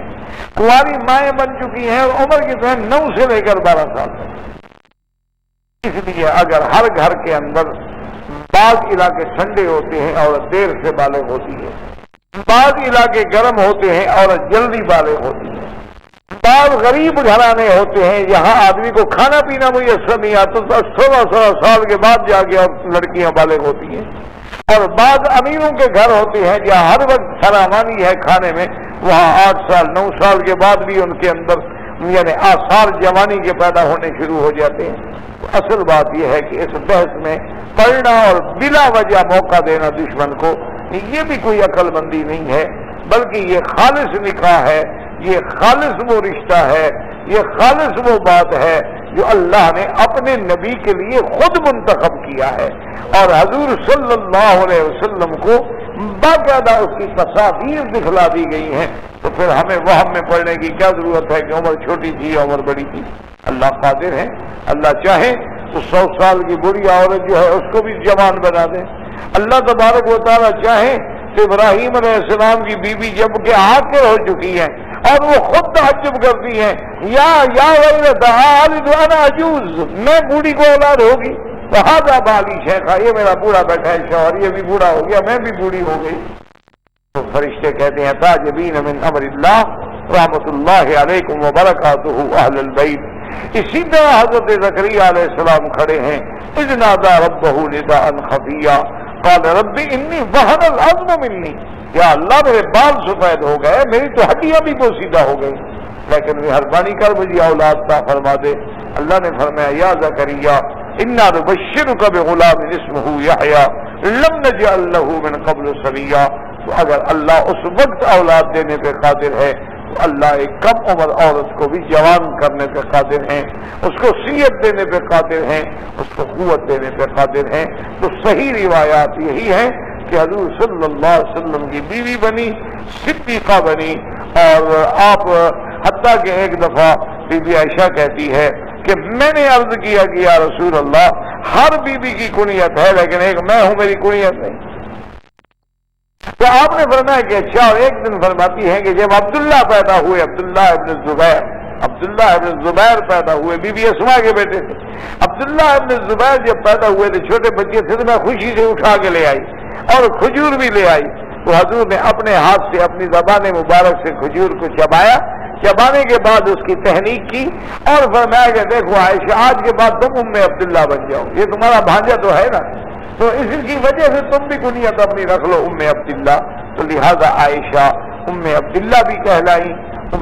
کنواری مائیں بن چکی ہیں اور عمر کی 9 سے لے کر 12 سال تک۔ اس لیے اگر ہر گھر کے اندر بعض علاقے ٹھنڈے ہوتے ہیں عورت دیر سے بالغ ہوتی ہے، بعض علاقے گرم ہوتے ہیں عورت جلدی بالغ ہوتی ہے، بعض غریب گھرانے ہوتے ہیں یہاں آدمی کو کھانا پینا میسر نہیں آتا، 16 سال کے بعد جا کے لڑکیاں بالغ ہوتی ہیں، اور بعض امیروں کے گھر ہوتے ہیں جہاں ہر وقت فراوانی ہے کھانے میں، وہاں 8 سال 9 سال کے بعد بھی ان کے اندر یعنی آثار جوانی کے پیدا ہونے شروع ہو جاتے ہیں۔ تو اصل بات یہ ہے کہ اس بحث میں پڑھنا اور بلا وجہ موقع دینا دشمن کو، یہ بھی کوئی عقل مندی نہیں ہے، بلکہ یہ خالص نکاح ہے، یہ خالص وہ رشتہ ہے، یہ خالص وہ بات ہے جو اللہ نے اپنے نبی کے لیے خود منتخب کیا ہے، اور حضور صلی اللہ علیہ وسلم کو باقاعدہ اس کی تصاویر دکھلا دی گئی ہیں۔ تو پھر ہمیں وہم میں پڑھنے کی کیا ضرورت ہے کہ عمر چھوٹی تھی عمر بڑی تھی؟ اللہ قادر ہے، اللہ چاہے تو 100 سال کی بڑی عورت جو ہے اس کو بھی جوان بنا دے۔ اللہ تبارک و تعالیٰ چاہے تو ابراہیم علیہ السلام کی بیوی جب کہ عاقر ہو چکی ہے اور وہ خود تعجب کرتی ہیں، یا ویلتا آلد وانا عجوز، میں بوڑھی کو اولاد ہوگی، وہذا بالی شیخا، یہ میرا بوڑھا بیٹھا ہے شوہر، یہ بھی بوڑھا ہو گیا، میں بھی بوڑھی ہو گئی۔ تو فرشتے کہتے ہیں تاجبین من امر اللہ رحمت اللہ علیکم وبرکاتہ اہل البیت۔ اسی طرح حضرت زکریا علیہ السلام کھڑے ہیں، اذ نادى ربہ نداء خفیا قال رب انی وہن العظم منی، یا اللہ میرے بال سفید ہو گئے، میری تو ہڈیاں بھی بوسیدہ ہو گئی، لیکن مہربانی کر مجھے اولاد عطا فرما دے۔ اللہ نے فرمایا یا زکریا انا نبشرک بغلام اسمہ یحییٰ لم نجعل له من قبل سمیا۔ تو اگر اللہ اس وقت اولاد دینے پہ قادر ہے تو اللہ ایک کم عمر عورت کو بھی جوان کرنے پہ قادر ہیں، اس کو صحت دینے پہ قادر ہیں، اس کو قوت دینے پہ قادر ہیں۔ تو صحیح روایات یہی ہیں کہ حضور صلی اللہ علیہ وسلم کی بیوی بنی، صدیقہ بنی، اور آپ حتیٰ کہ ایک دفعہ بی بی عائشہ کہتی ہے کہ میں نے عرض کیا کہ یا رسول اللہ ہر بیوی کی کنیت ہے لیکن ایک میں ہوں، میری کنیت نہیں۔ تو آپ نے فرمایا کہ اچھا، اور ایک دن فرماتی ہیں کہ جب عبداللہ پیدا ہوئے، عبداللہ ابن زبیر پیدا ہوئے، بی بی اسماء کے بیٹے تھے، عبداللہ ابن زبیر جب پیدا ہوئے تو چھوٹے بچے تھے، تو میں خوشی سے اٹھا کے لے آئی اور کھجور بھی لے آئی۔ تو حضور نے اپنے ہاتھ سے اپنی زبان مبارک سے کھجور کو چبایا، چبانے کے بعد اس کی تحنیک کی اور فرمایا کہ دیکھو عائشہ، آج کے بعد تم ام عبداللہ بن جاؤ، یہ تمہارا بھانجا تو ہے نا، تو اس کی وجہ سے تم بھی کنیت اپنی رکھ لو ام عبداللہ۔ تو لہذا عائشہ ام عبداللہ بھی کہلائی